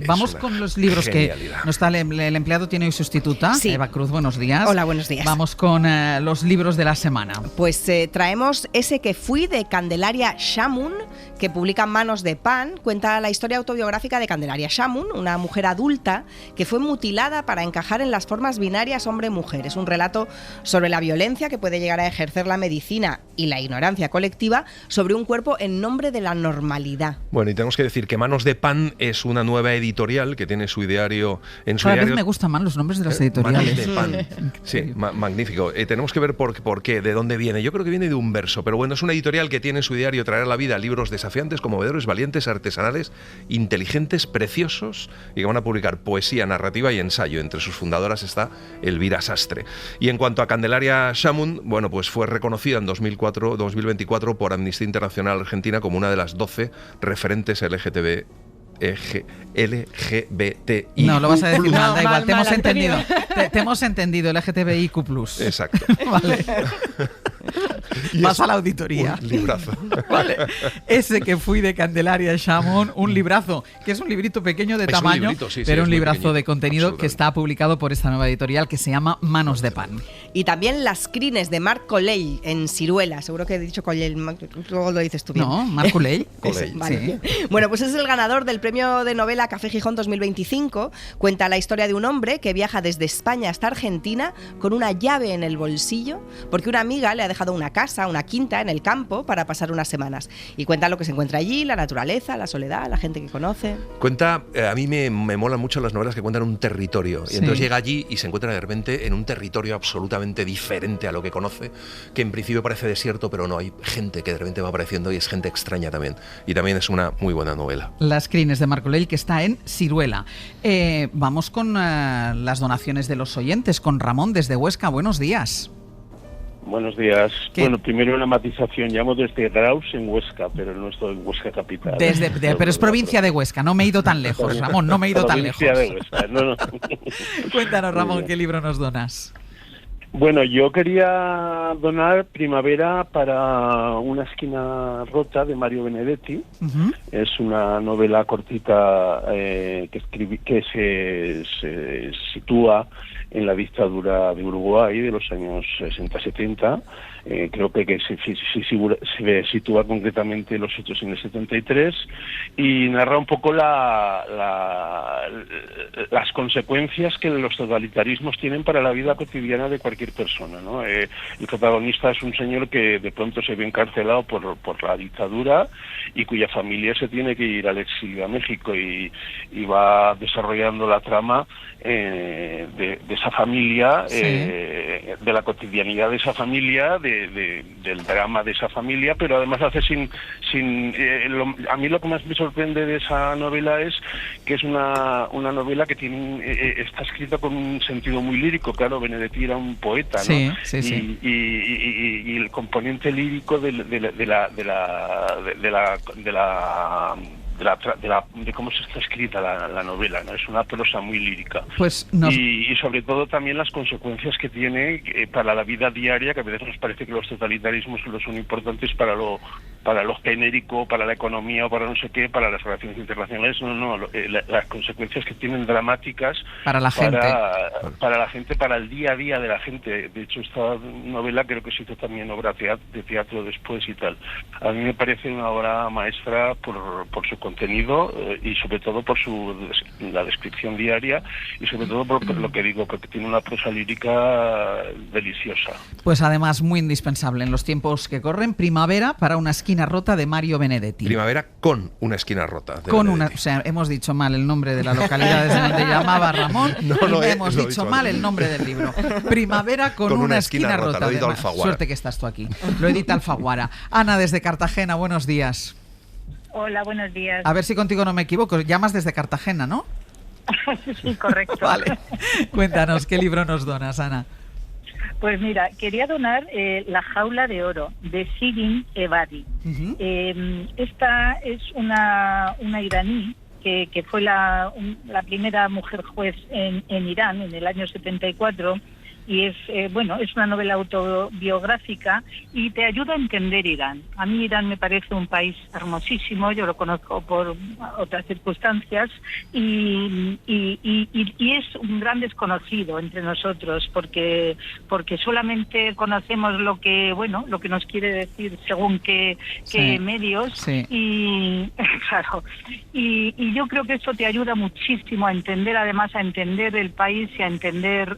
Vamos con los libros genialidad. que no está el empleado tiene hoy sustituta. Sí. Eva Cruz, buenos días. Hola, buenos días. Vamos con los libros de la semana. Pues traemos Ese que fui, de Candelaria Shamun, que publica Manos de Pan. Cuenta la historia autobiográfica de Candelaria Shamun, una mujer adulta que fue mutilada para encajar en las formas binarias hombre-mujer. Es un relato sobre la violencia que puede llegar a ejercer la medicina y la ignorancia colectiva sobre un cuerpo en nombre de la normalidad. Bueno, y tenemos que decir que Manos de Pan es una nueva editorial que tiene su ideario en su Cada vez diario. me gustan más los nombres de las editoriales. Manos de Pan. Sí, magnífico. Tenemos que ver por qué, de dónde viene. Yo creo que viene de un verso, pero bueno, es una editorial que tiene en su diario traer a la vida libros desafiantes, conmovedores, valientes, artesanales, inteligentes, preciosos, y que van a publicar poesía, narrativa y ensayo. Entre sus fundadoras está Elvira Sastre. Y en cuanto a Candelaria Shamun, bueno, pues fue reconocida en 2024 por Amnistía Internacional Argentina como una de las 12 referentes LGBTI. No, lo vas a decir mal, da igual, mal, te hemos mal, entendido. Te hemos entendido, LGTBIQ+. Exacto. Vale. Vas a la auditoría. Un librazo. Vale. Ese que fui, de Candelaria Shamun, un librazo, que es un librito pequeño de Es un tamaño, librito, sí, pero es un muy librazo pequeñito, de contenido que está publicado por esta nueva editorial que se llama Manos de Pan. Y también Las crines, de Marc Collell, en Ciruela. Seguro que he dicho Collell, luego lo dices tú bien. No, Marc Collell. Vale, Sí. bien. Bueno, pues es el ganador del premio de novela Café Gijón 2025. Cuenta la historia de un hombre que viaja desde España hasta Argentina con una llave en el bolsillo porque una amiga le ha dejado dejado una casa, una quinta en el campo para pasar unas semanas. Y cuenta lo que se encuentra allí, la naturaleza, la soledad, la gente que conoce. Cuenta, a mí me molan mucho las novelas que cuentan un territorio. Sí. Y entonces llega allí y se encuentra de repente en un territorio absolutamente diferente a lo que conoce, que en principio parece desierto, pero no, hay gente que de repente va apareciendo y es gente extraña también. Y también es una muy buena novela. Las crines de Marco Lell, que está en Siruela. Vamos con las donaciones de los oyentes, con Ramón desde Huesca. Buenos días. Buenos días. ¿Qué? Bueno, primero una matización. Llamo desde Graus, en Huesca, pero no estoy en Huesca capital. Pero es provincia de Huesca, no me he ido tan lejos, Ramón, no me he ido tan lejos. Provincia de Huesca, no. Cuéntanos, Ramón, ¿qué libro nos donas? Bueno, yo quería donar Primavera para una esquina rota de Mario Benedetti. Es una novela cortita que se sitúa en la dictadura de Uruguay de los años 60-70. Creo que se sitúa concretamente los hechos en el 73 y narra un poco las consecuencias que los totalitarismos tienen para la vida cotidiana de cualquier persona, ¿no? El protagonista es un señor que de pronto se ve encarcelado por la dictadura y cuya familia se tiene que ir al exilio a México y va desarrollando la trama de esa familia, Sí. De la cotidianidad de esa familia, del drama de esa familia, pero además hace a mí lo que más me sorprende de esa novela es que es una novela que está escrita con un sentido muy lírico. Claro, Benedetti era un poeta, ¿no? Sí, sí, sí. Y el componente lírico de cómo se está escrita la novela, ¿no? Es una prosa muy lírica. Pues y sobre todo también las consecuencias que tiene para la vida diaria, que a veces nos parece que los totalitarismos solo son importantes para lo genérico, para la economía o para no sé qué, para las relaciones internacionales. No, las consecuencias que tienen dramáticas para la gente, para el día a día de la gente. De hecho, esta novela creo que se hizo también obra de teatro después y tal. A mí me parece una obra maestra por su contenido y sobre todo por la descripción diaria y sobre todo por lo que digo, porque tiene una prosa lírica deliciosa. Pues además muy indispensable en los tiempos que corren. Primavera para una esquina rota de Mario Benedetti. Primavera con una esquina rota. O sea, hemos dicho mal el nombre de la localidad desde donde llamaba Ramón y hemos dicho mal el nombre del libro. Primavera con una esquina rota. Lo edita Alfaguara. Suerte que estás tú aquí. Lo edita Alfaguara. Ana desde Cartagena, buenos días. Hola, buenos días. A ver si contigo no me equivoco. Llamas desde Cartagena, ¿no? Sí, correcto. Vale. Cuéntanos, ¿qué libro nos donas, Ana? Pues mira, quería donar La jaula de oro, de Shirin Ebadi. Esta es una iraní que fue la primera mujer juez en Irán en el año 74. Y es una novela autobiográfica y te ayuda a entender Irán. A mí Irán me parece un país hermosísimo, yo lo conozco por otras circunstancias y es un gran desconocido entre nosotros porque solamente conocemos lo que nos quiere decir según qué medios. Sí. Y claro, y yo creo que esto te ayuda muchísimo a entender, además a entender el país y a entender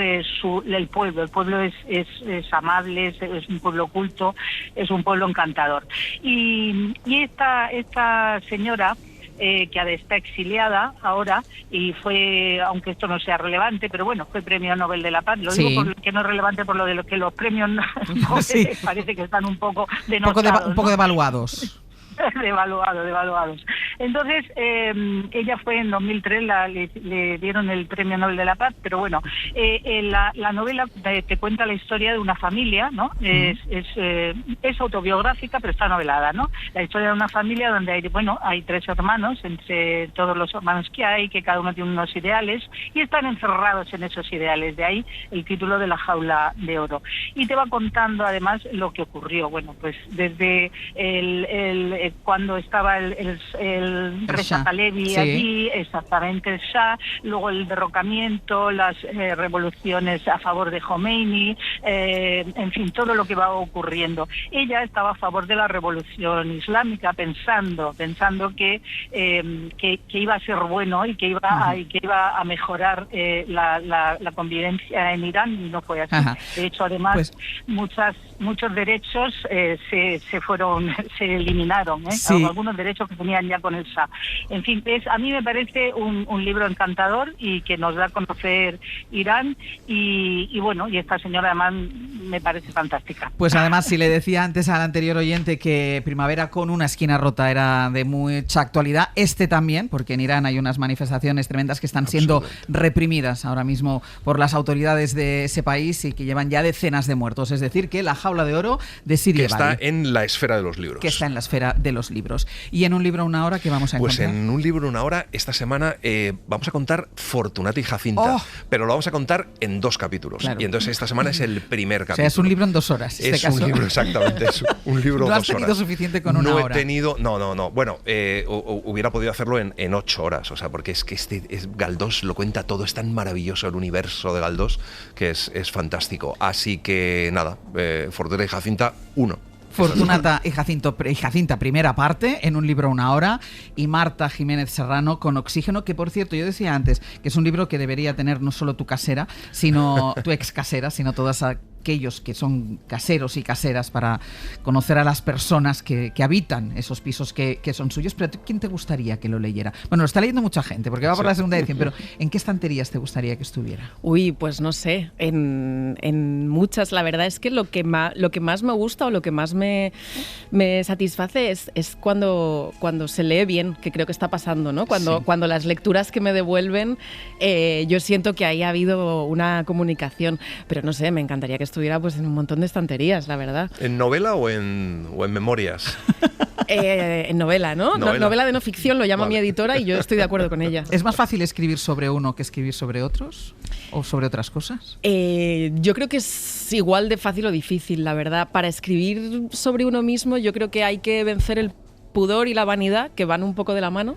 el pueblo. El pueblo es amable, es un pueblo culto, es un pueblo encantador. Y esta señora que está exiliada ahora y fue, aunque esto no sea relevante, pero bueno, fue premio Nobel de la Paz. Lo digo porque no es relevante por lo de lo que los premios Nobel parece que están un poco denostados, un poco devaluados. devaluados. Entonces, ella fue en 2003, le dieron el Premio Nobel de la Paz, pero bueno, la novela te cuenta la historia de una familia, ¿no? Es autobiográfica, pero está novelada, ¿no? La historia de una familia donde hay 3 hermanos, entre todos los hermanos que hay, que cada uno tiene unos ideales, y están encerrados en esos ideales, de ahí el título de La jaula de oro. Y te va contando además lo que ocurrió, bueno, pues desde el cuando estaba el Reza Pahlavi allí, exactamente, el Shah, luego el derrocamiento, las revoluciones a favor de Khomeini, en fin, todo lo que va ocurriendo. Ella estaba a favor de la revolución islámica, pensando que iba a ser bueno y que iba a mejorar la convivencia en Irán, y no fue así. De hecho, además, muchos derechos se eliminaron, algunos derechos que tenían ya con el Shah. En fin, a mí me parece un libro encantador y que nos da a conocer Irán, y bueno, y esta señora además me parece fantástica. Pues además, si le decía antes al anterior oyente que Primavera con una esquina rota era de mucha actualidad, también, porque en Irán hay unas manifestaciones tremendas que están siendo reprimidas ahora mismo por las autoridades de ese país y que llevan ya decenas de muertos. Es decir, que La jaula de oro de Siri Ebadi. Que está en la esfera de los libros. Que está en la esfera de los libros. ¿Y en un libro una hora qué vamos a encontrar? Pues en un libro una hora, esta semana vamos a contar Fortunata y Jacinta, pero lo vamos a contar en 2 capítulos. Claro. Y entonces esta semana es el primer capítulo. O sea, es un libro en 2 horas. Es un libro, exactamente, es un libro ¿No 2 horas. has tenido suficiente con una hora? No. Bueno, hubiera podido hacerlo en 8 horas, o sea, porque es que Galdós lo cuenta todo, es tan maravilloso el universo de Galdós que es fantástico. Así que nada, Fortunata y Jacinta 1. Fortunata y Jacinta, primera parte, en un libro una hora, y Marta Jiménez Serrano con Oxígeno, que por cierto, yo decía antes que es un libro que debería tener no solo tu casera, sino tu ex casera, sino todas aquellos que son caseros y caseras, para conocer a las personas que habitan esos pisos que son suyos. Pero ¿quién te gustaría que lo leyera? Bueno, lo está leyendo mucha gente, porque va por la segunda edición, pero ¿en qué estanterías te gustaría que estuviera? Uy, pues no sé, en muchas. La verdad es que lo que más me gusta o lo que más me satisface es cuando se lee bien, que creo que está pasando, ¿no? Cuando las lecturas que me devuelven, yo siento que ahí ha habido una comunicación, pero no sé, me encantaría que estuviera pues en un montón de estanterías, la verdad. ¿En novela o en memorias? En novela, ¿no? Novela de no ficción lo llama mi editora, y yo estoy de acuerdo con ella. ¿Es más fácil escribir sobre uno que escribir sobre otros? ¿O sobre otras cosas? Yo creo que es igual de fácil o difícil, la verdad. Para escribir sobre uno mismo, yo creo que hay que vencer el pudor y la vanidad, que van un poco de la mano,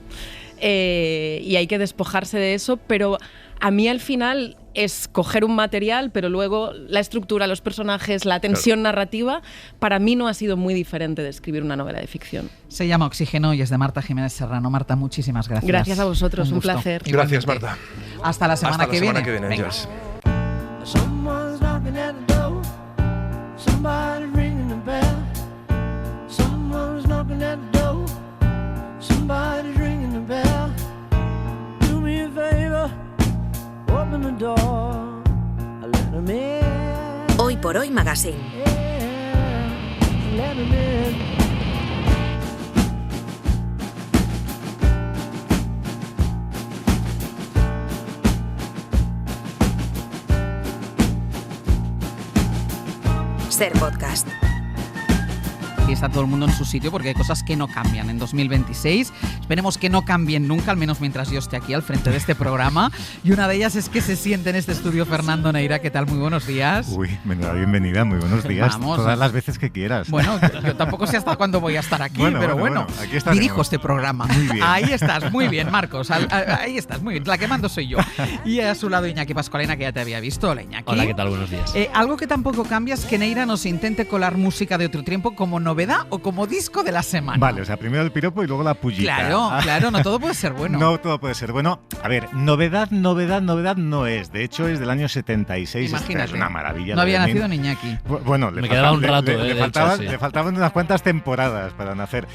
y hay que despojarse de eso, pero a mí al final es coger un material, pero luego la estructura, los personajes, la tensión narrativa, para mí no ha sido muy diferente de escribir una novela de ficción. Se llama Oxígeno y es de Marta Jiménez Serrano. Marta, muchísimas gracias. Gracias a vosotros, un placer. Gracias, Marta. Hasta la semana que viene. Venga. Hoy por Hoy Magazine. Ser Podcast. Aquí está todo el mundo en su sitio, porque hay cosas que no cambian en 2026. Esperemos que no cambien nunca, al menos mientras yo esté aquí al frente de este programa. Y una de ellas es que se siente en este estudio Fernando Neira. ¿Qué tal? Muy buenos días. Uy, menuda bienvenida, muy buenos días. Vamos. Todas las veces que quieras. Bueno, yo tampoco sé hasta cuándo voy a estar aquí, pero bueno, aquí estaremos. Dirijo este programa. Muy bien. Ahí estás, muy bien, Marcos. Ahí estás, muy bien. La que mando soy yo. Y a su lado Iñaki Pascualena, que ya te había visto. Hola, Iñaki. Hola, ¿qué tal? Buenos días. Algo que tampoco cambia es que Neira nos intente colar música de otro tiempo como novedad o como disco de la semana. Vale, o sea, primero el piropo y luego la pullita. Claro, no todo puede ser bueno. No todo puede ser bueno. A ver, novedad no es. De hecho, es del año 76. Imagínate. Es una maravilla. No había nacido ni Iñaki. Bueno, me quedaba un rato. Le faltaban unas cuantas temporadas para nacer.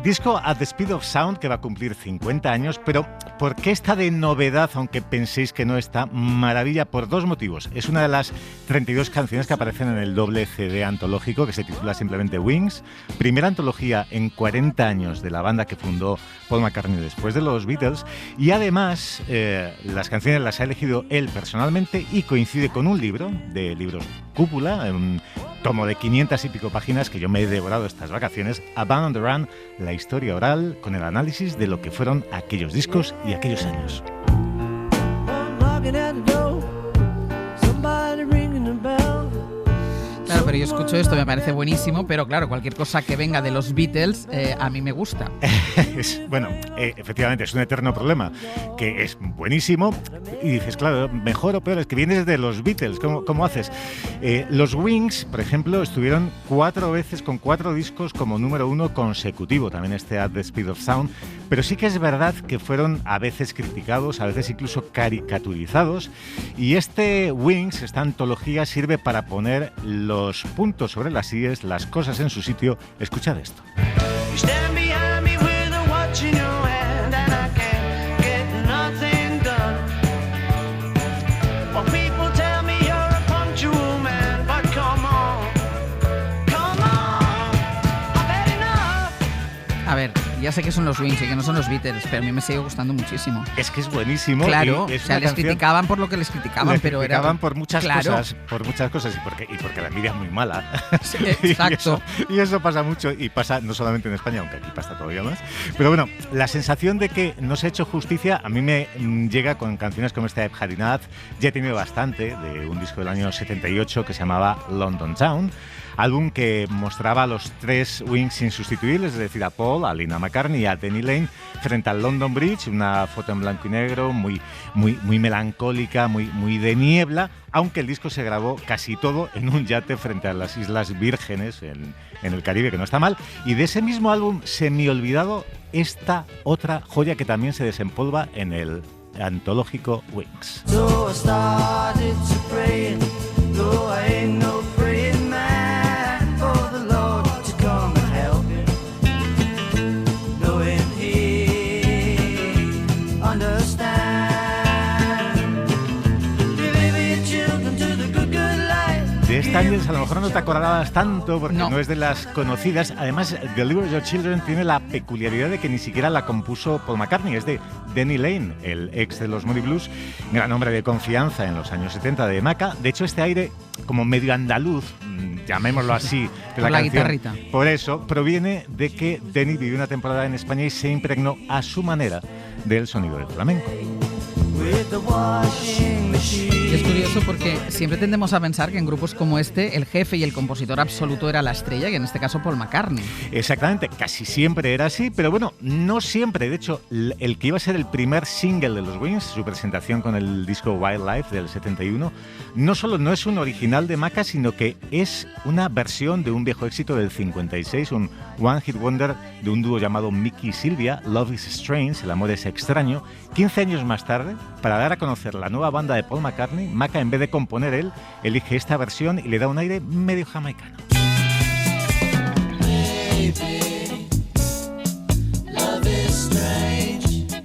Disco At the Speed of Sound, que va a cumplir 50 años, pero ¿por qué está de novedad, aunque penséis que no está? Maravilla por 2 motivos. Es una de las 32 canciones que aparecen en el doble CD antológico, que se titula simplemente Wings. Primera antología en 40 años de la banda que fundó Paul McCartney después de los Beatles, y además las canciones las ha elegido él personalmente y coincide con un libro de libros Cúpula, un tomo de 500 y pico páginas que yo me he devorado estas vacaciones, A Band on the Run, la historia oral con el análisis de lo que fueron aquellos discos y aquellos años. Claro, Bueno, pero yo escucho esto, me parece buenísimo, pero claro, cualquier cosa que venga de los Beatles a mí me gusta. Bueno, efectivamente, es un eterno problema, que es buenísimo y dices, claro, mejor o peor, es que vienes de los Beatles, ¿cómo haces? Los Wings, por ejemplo, estuvieron 4 veces con 4 discos como número 1 consecutivo, también At the Speed of Sound, pero sí que es verdad que fueron a veces criticados, a veces incluso caricaturizados, y este Wings, esta antología, sirve para poner los puntos sobre las íes, las cosas en su sitio. Escuchad esto. A ver, ya sé que son los Wings y que no son los Beatles, pero a mí me sigue gustando muchísimo. Es que es buenísimo. Claro, es les criticaban por lo que les criticaban, pero era por muchas cosas, y porque la envidia es muy mala. Sí, exacto. y eso pasa mucho, y pasa no solamente en España, aunque aquí pasa todavía más. Pero bueno, la sensación de que no se ha hecho justicia a mí me llega con canciones como esta de Harinat. Ya he tenido bastante, de un disco del año 78 que se llamaba London Town, álbum que mostraba a los 3 Wings insustituibles, es decir, a Paul, a Linda McCartney y a Denny Laine, frente al London Bridge, una foto en blanco y negro, muy melancólica, muy de niebla, aunque el disco se grabó casi todo en un yate frente a las Islas Vírgenes, en el Caribe, que no está mal. Y de ese mismo álbum, semi-olvidado, esta otra joya que también se desempolva en el antológico Wings. So I started to pray, though I ain't no praying man, for the Lord to come and help me, knowing He understands. Deliver your children to the good life. De esta Angels a lo mejor no te acordabas tanto porque no es de las conocidas. Además, Deliver Your Children tiene la peculiaridad de que ni siquiera la compuso Paul McCartney, es de Denny Laine, el ex de los Moody Blues, gran hombre de confianza en los años 70 de Maca. De hecho, este aire como medio andaluz, llamémoslo así, de la canción, guitarrita. Por eso proviene de que Denny vivió una temporada en España y se impregnó a su manera del sonido del flamenco. Es curioso porque siempre tendemos a pensar que en grupos como este el jefe y el compositor absoluto era la estrella, y en este caso Paul McCartney. Exactamente, casi siempre era así, pero bueno, no siempre. De hecho, el que iba a ser el primer single de los Wings, su presentación con el disco Wildlife del 71, no solo no es un original de Maca, sino que es una versión de un viejo éxito del 56, un One Hit Wonder de un dúo llamado Mickey y Sylvia, Love is Strange, el amor es extraño. 15 años más tarde, para dar a conocer la nueva banda de Paul McCartney, Maca, en vez de componer él, elige esta versión y le da un aire medio jamaicano. Baby, love is strange.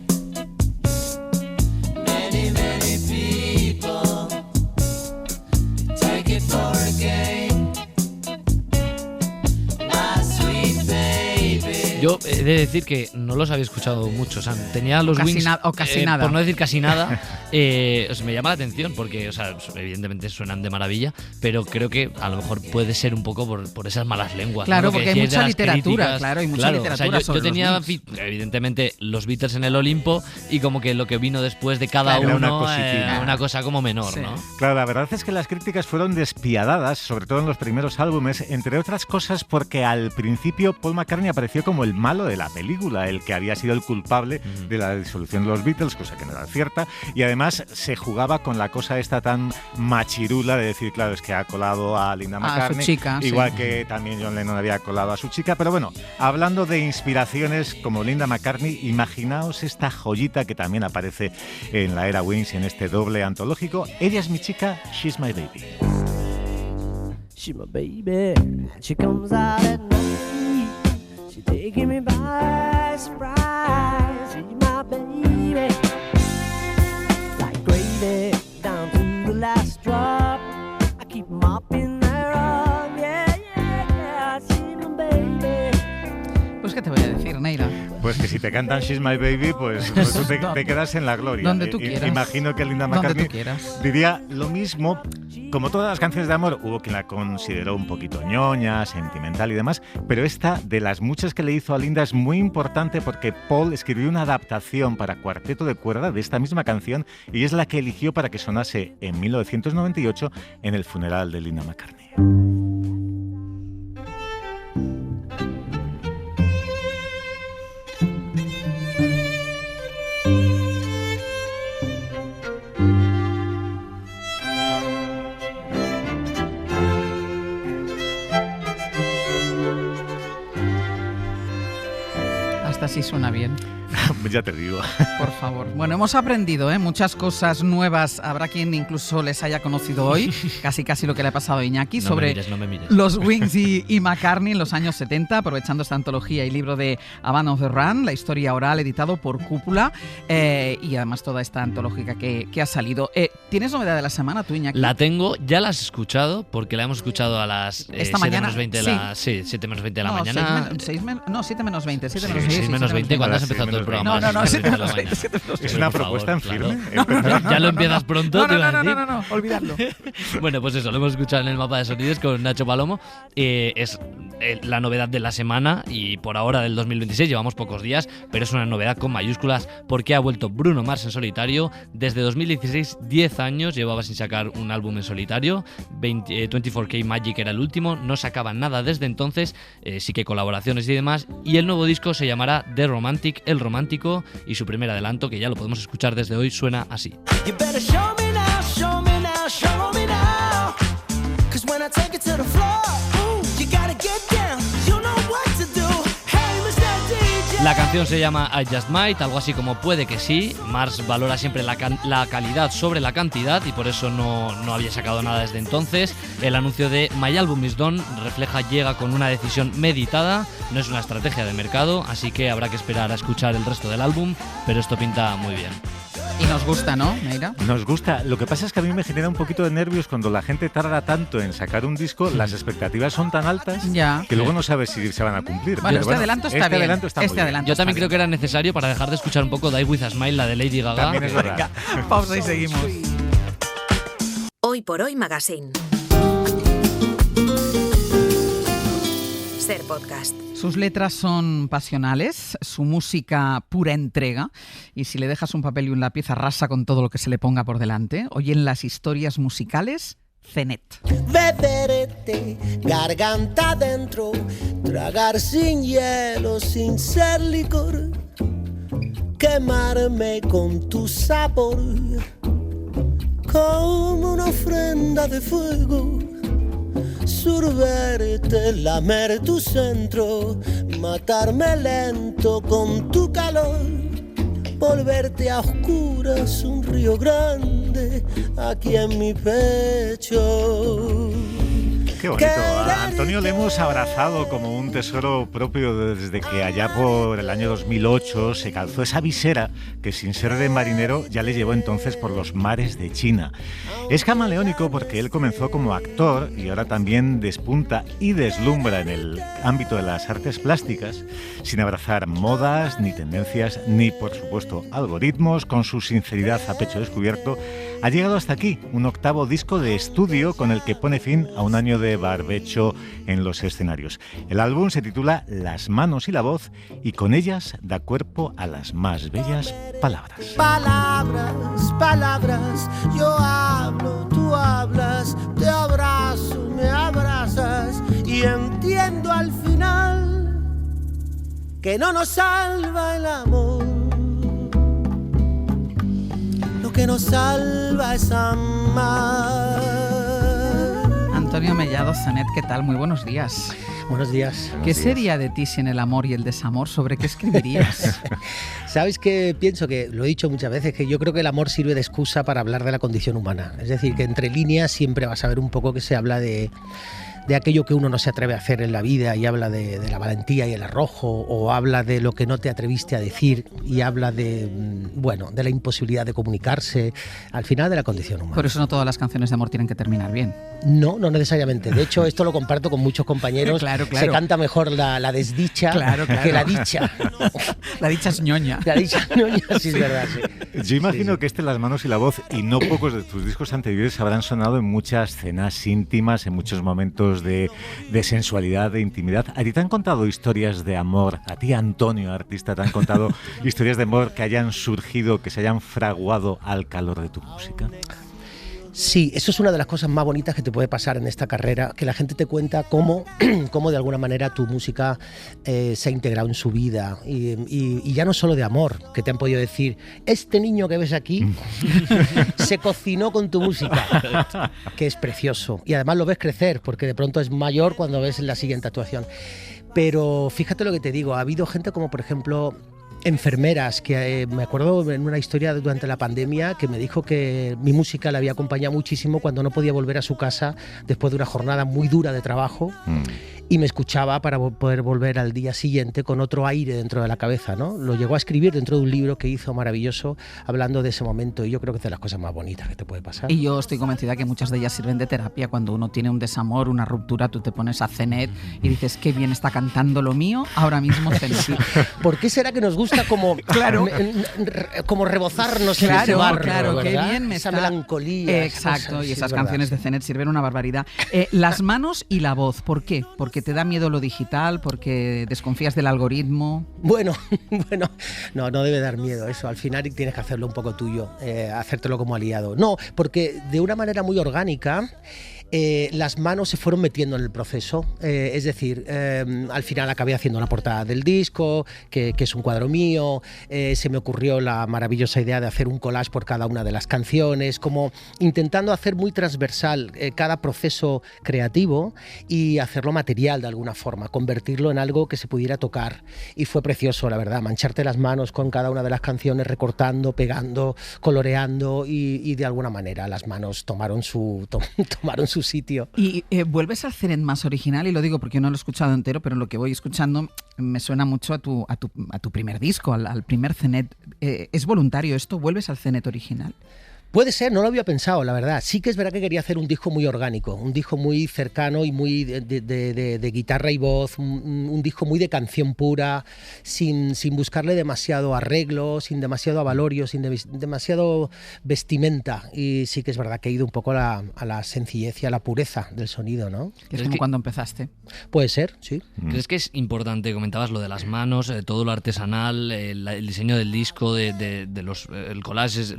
Many, many people take it for a game. My sweet baby. Yo he de decir que no los había escuchado mucho. O sea, tenía los casi Wings. casi nada. Por no decir casi nada. Me llama la atención porque, o sea, evidentemente suenan de maravilla, pero creo que a lo mejor puede ser un poco por esas malas lenguas. Claro, ¿no? porque hay mucha literatura, hay mucha literatura. O sea, yo tenía, evidentemente, los Beatles en el Olimpo y como que lo que vino después de cada uno, una cosa como menor, sí, ¿no? Claro, la verdad es que las críticas fueron despiadadas, sobre todo en los primeros álbumes, entre otras cosas porque al principio Paul McCartney apareció como el malo de la película, el que había sido el culpable de la disolución de los Beatles, cosa que no era cierta, y además se jugaba con la cosa esta tan machirula de decir, claro, es que ha colado a Linda McCartney, a su chica, igual que también John Lennon había colado a su chica. Pero bueno, hablando de inspiraciones como Linda McCartney, imaginaos esta joyita que también aparece en la era Wings, en este doble antológico. Ella es mi chica, She's My Baby. She's my baby, she comes out at night, she's taking me by surprise. She's my baby, like gravy down to the last drop. I keep mopping her up, yeah, yeah, yeah. She's my baby. Pues qué te voy a decir, Neira. Pues que si te cantan She's My Baby, pues tú te quedas en la gloria. Donde tú quieras. Imagino que Linda McCartney diría lo mismo. Como todas las canciones de amor, hubo quien la consideró un poquito ñoña, sentimental y demás, pero esta, de las muchas que le hizo a Linda, es muy importante porque Paul escribió una adaptación para cuarteto de cuerda de esta misma canción y es la que eligió para que sonase en 1998 en el funeral de Linda McCartney. Sí, suena bien. Ya te digo. Por favor. Bueno, hemos aprendido muchas cosas nuevas. Habrá quien incluso les haya conocido hoy, casi lo que le ha pasado a Iñaki, sobre no me mires. los Wings y McCartney en los años 70, aprovechando esta antología y libro de A Band on the Run, la historia oral editado por Cúpula, y además toda esta antológica que ha salido. ¿Tienes novedad de la semana tú, Iñaki? La tengo, ya la has escuchado, porque la hemos escuchado a las Esta 7 mañana, menos 20 de la, sí, 7 menos 20 de la No, mañana. 7 menos 20. 7 menos 6 menos 20, cuando has empezado el programa. No, 7 menos 20. Es una propuesta en firme. Ya lo empiezas pronto, te iba a decir. No, olvidadlo. Bueno, pues eso, lo hemos escuchado en el mapa de sonidos con Nacho Palomo. Es la novedad de la semana y por ahora del 2026, llevamos pocos días, pero es una novedad con mayúsculas porque ha vuelto Bruno Mars en solitario. Desde 2016, 10 años llevaba sin sacar un álbum en solitario. 24K Magic era el último, no sacaba nada desde entonces, sí que colaboraciones y demás. Y el nuevo disco se llamará The Romantic, El Romántico, y su primer adelanto, que ya lo podemos escuchar desde hoy, suena así. La canción se llama I Just Might, algo así como Puede que sí. Mars valora siempre la calidad sobre la cantidad y por eso no había sacado nada desde entonces. El anuncio de My Album Is Done llega con una decisión meditada, no es una estrategia de mercado, así que habrá que esperar a escuchar el resto del álbum, pero esto pinta muy bien. Y nos gusta, ¿no, Neira? Nos gusta. Lo que pasa es que a mí me genera un poquito de nervios cuando la gente tarda tanto en sacar un disco, las expectativas son tan altas que luego no sabes si se van a cumplir. Bueno, este adelanto está bien. Yo también creo que era necesario para dejar de escuchar un poco Die With a Smile, la de Lady Gaga. También es verdad. Pausa y seguimos. Hoy por Hoy Magazine. Ser Podcast. Sus letras son pasionales, su música pura entrega, y si le dejas un papel y un lápiz arrasa con todo lo que se le ponga por delante. Hoy en las historias musicales, Zenet. Beberte, garganta adentro, tragar sin hielo, sin ser licor, quemarme con tu sabor, como una ofrenda de fuego. Sorberte, lamer tu centro, matarme lento con tu calor, volverte a oscuras un río grande aquí en mi pecho. Qué bonito. A Antonio le hemos abrazado como un tesoro propio desde que allá por el año 2008 se calzó esa visera que sin ser de marinero ya le llevó entonces por los mares de China. Es camaleónico porque él comenzó como actor y ahora también despunta y deslumbra en el ámbito de las artes plásticas, sin abrazar modas, ni tendencias, ni por supuesto algoritmos. Con su sinceridad a pecho descubierto, ha llegado hasta aquí, un 8º disco de estudio con el que pone fin a un año de barbecho en los escenarios. El álbum se titula Las manos y la voz y con ellas da cuerpo a las más bellas palabras. Palabras, palabras, yo hablo, tú hablas, te abrazo, me abrazas y entiendo al final que no nos salva el amor. Lo que nos salva es amar. Antonio Mellado, Zenet, ¿qué tal? Muy buenos días. Buenos días. ¿Qué sería de ti sin el amor y el desamor? ¿Sobre qué escribirías? ¿Sabes qué pienso? Que lo he dicho muchas veces, que yo creo que el amor sirve de excusa para hablar de la condición humana. Es decir, que entre líneas siempre vas a ver un poco que se habla de aquello que uno no se atreve a hacer en la vida y habla de la valentía y el arrojo, o habla de lo que no te atreviste a decir y habla de la imposibilidad de comunicarse, al final de la condición humana. Por eso no todas las canciones de amor tienen que terminar bien. No necesariamente. De hecho, esto lo comparto con muchos compañeros. Claro. Se canta mejor la desdicha que la dicha. La dicha es ñoña. La dicha es ñoña, sí, es verdad. Sí. Yo imagino que Las manos y la voz y no pocos de tus discos anteriores habrán sonado en muchas cenas íntimas, en muchos momentos de sensualidad, de intimidad. ¿A ti te han contado historias de amor? ¿A ti, Antonio, artista, te han contado historias de amor que hayan surgido, que se hayan fraguado al calor de tu música? Sí, eso es una de las cosas más bonitas que te puede pasar en esta carrera, que la gente te cuenta cómo de alguna manera tu música se ha integrado en su vida y ya no solo de amor, que te han podido decir, este niño que ves aquí se cocinó con tu música, que es precioso y además lo ves crecer porque de pronto es mayor cuando ves la siguiente actuación. Pero fíjate lo que te digo, ha habido gente como por ejemplo enfermeras, que me acuerdo en una historia durante la pandemia que me dijo que mi música le había acompañado muchísimo cuando no podía volver a su casa después de una jornada muy dura de trabajo. Y me escuchaba para poder volver al día siguiente con otro aire dentro de la cabeza, ¿no? Lo llegó a escribir dentro de un libro que hizo maravilloso hablando de ese momento, y yo creo que es de las cosas más bonitas que te puede pasar. Y yo estoy convencida que muchas de ellas sirven de terapia. Cuando uno tiene un desamor, una ruptura, tú te pones a Zenet y dices, qué bien está cantando lo mío ahora mismo Zenet. ¿Por qué será que nos gusta como, claro, como rebozarnos claro, en ese barro, claro, qué ¿verdad? bien me esa está... melancolía. Exacto, y sí, esas es canciones de Zenet sirven una barbaridad. Las manos y la voz, ¿por qué? Porque te da miedo lo digital, porque desconfías del algoritmo. Bueno, no debe dar miedo eso. Al final tienes que hacerlo un poco tuyo, hacértelo como aliado. No, porque de una manera muy orgánica las manos se fueron metiendo en el proceso, es decir, al final acabé haciendo la portada del disco, que es un cuadro mío, se me ocurrió la maravillosa idea de hacer un collage por cada una de las canciones, como intentando hacer muy transversal cada proceso creativo y hacerlo material de alguna forma, convertirlo en algo que se pudiera tocar, y fue precioso, la verdad, mancharte las manos con cada una de las canciones, recortando, pegando, coloreando, y de alguna manera las manos tomaron su sitio. Y vuelves al Zenet más original, y lo digo porque yo no lo he escuchado entero, pero lo que voy escuchando me suena mucho a tu primer disco, al primer Zenet. ¿Es voluntario esto? ¿Vuelves al Zenet original? Puede ser, no lo había pensado, la verdad. Sí que es verdad que quería hacer un disco muy orgánico, un disco muy cercano y muy de guitarra y voz, un disco muy de canción pura, sin buscarle demasiado arreglo, sin demasiado avalorio, sin demasiado vestimenta. Y sí que es verdad que he ido un poco a la sencillez y a la pureza del sonido, ¿no? Es como cuando empezaste. Puede ser, sí. ¿Crees que es importante? Comentabas lo de las manos, todo lo artesanal, el diseño del disco, los collages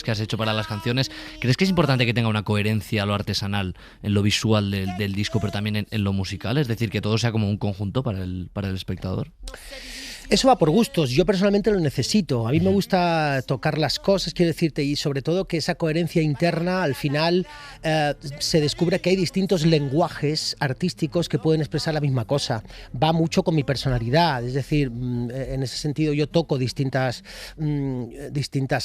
que has hecho para las canciones. ¿Crees que es importante que tenga una coherencia lo artesanal en lo visual del disco, pero también en lo musical? Es decir, que todo sea como un conjunto para el espectador. Eso va por gustos, yo personalmente lo necesito, a mí me gusta tocar las cosas, quiero decirte, y sobre todo que esa coherencia interna al final se descubre que hay distintos lenguajes artísticos que pueden expresar la misma cosa, va mucho con mi personalidad, es decir, en ese sentido yo toco distintas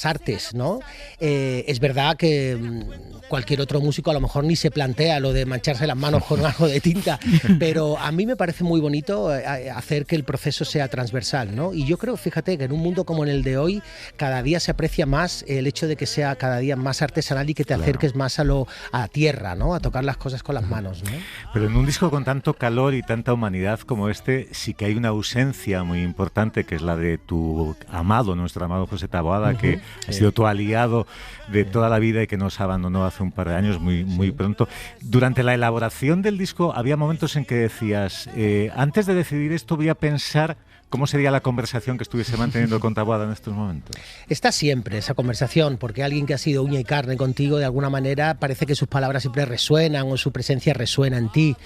artes, ¿no? Es verdad que cualquier otro músico a lo mejor ni se plantea lo de mancharse las manos con algo de tinta, pero a mí me parece muy bonito hacer que el proceso sea transversal, ¿no? Y yo creo, fíjate, que en un mundo como en el de hoy, cada día se aprecia más el hecho de que sea cada día más artesanal y que te acerques más a tierra, ¿no? A tocar las cosas con las manos, ¿no? Pero en un disco con tanto calor y tanta humanidad como este, sí que hay una ausencia muy importante, que es la de tu amado, nuestro amado José Taboada, que ha sido tu aliado de toda la vida y que nos abandonó hace un par de años, muy pronto. Durante la elaboración del disco había momentos en que decías, antes de decidir esto voy a pensar ¿cómo sería la conversación que estuviese manteniendo con Taboada en estos momentos? Está siempre esa conversación, porque alguien que ha sido uña y carne contigo, de alguna manera parece que sus palabras siempre resuenan o su presencia resuena en ti.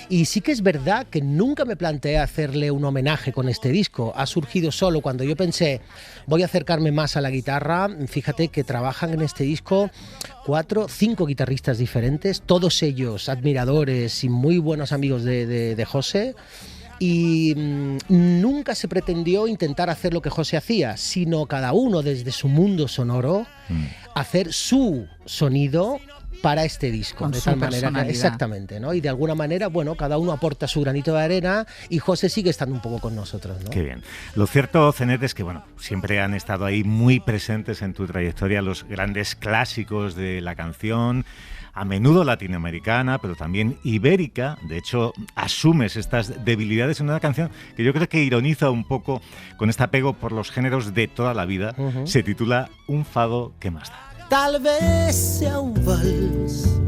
Y sí que es verdad que nunca me planteé hacerle un homenaje con este disco. Ha surgido solo cuando yo pensé, voy a acercarme más a la guitarra. Fíjate que trabajan en este disco 5 guitarristas diferentes, todos ellos admiradores y muy buenos amigos de José. Y nunca se pretendió intentar hacer lo que José hacía, sino cada uno desde su mundo sonoro hacer su sonido para este disco, con de su tal manera que, exactamente, ¿no? Y de alguna manera, bueno, cada uno aporta su granito de arena y José sigue estando un poco con nosotros, ¿no? Qué bien. Lo cierto, Zenet, es que, bueno, siempre han estado ahí muy presentes en tu trayectoria los grandes clásicos de la canción, a menudo latinoamericana, pero también ibérica. De hecho, asumes estas debilidades en una canción que yo creo que ironiza un poco con este apego por los géneros de toda la vida. Se titula Un fado que más da. Tal vez sea un vals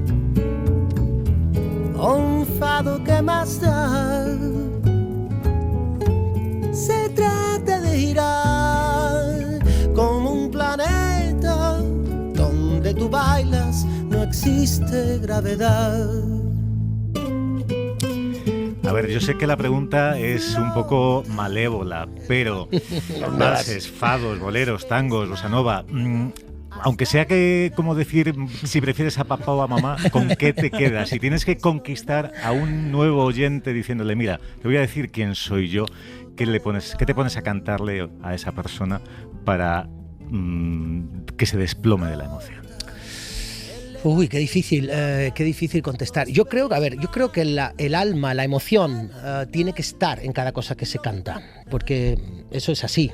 o un fado que más da. Se trata de girar como un planeta donde tú bailas, no existe gravedad. A ver, yo sé que la pregunta es un poco malévola, pero valses, fados, boleros, tangos, bossa nova, aunque sea que, como decir, si prefieres a papá o a mamá, ¿con qué te quedas? Si tienes que conquistar a un nuevo oyente diciéndole, mira, te voy a decir quién soy yo, ¿qué te pones a cantarle a esa persona para que se desplome de la emoción? Uy, qué difícil contestar. Yo creo que el alma, la emoción, tiene que estar en cada cosa que se canta, porque eso es así.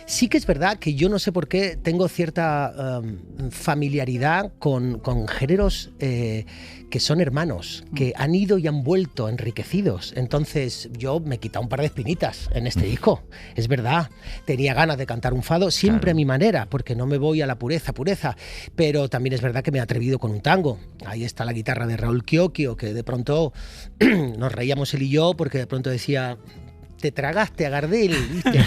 Sí que es verdad que yo no sé por qué tengo cierta familiaridad con géneros que son hermanos, que han ido y han vuelto enriquecidos. Entonces yo me he quitado un par de espinitas en este disco. Es verdad, tenía ganas de cantar un fado, siempre a mi manera, porque no me voy a la pureza. Pero también es verdad que me he atrevido con un tango. Ahí está la guitarra de Raúl Chiochio, que de pronto nos reíamos él y yo, porque de pronto decía... te tragaste a Gardel, ¿viste?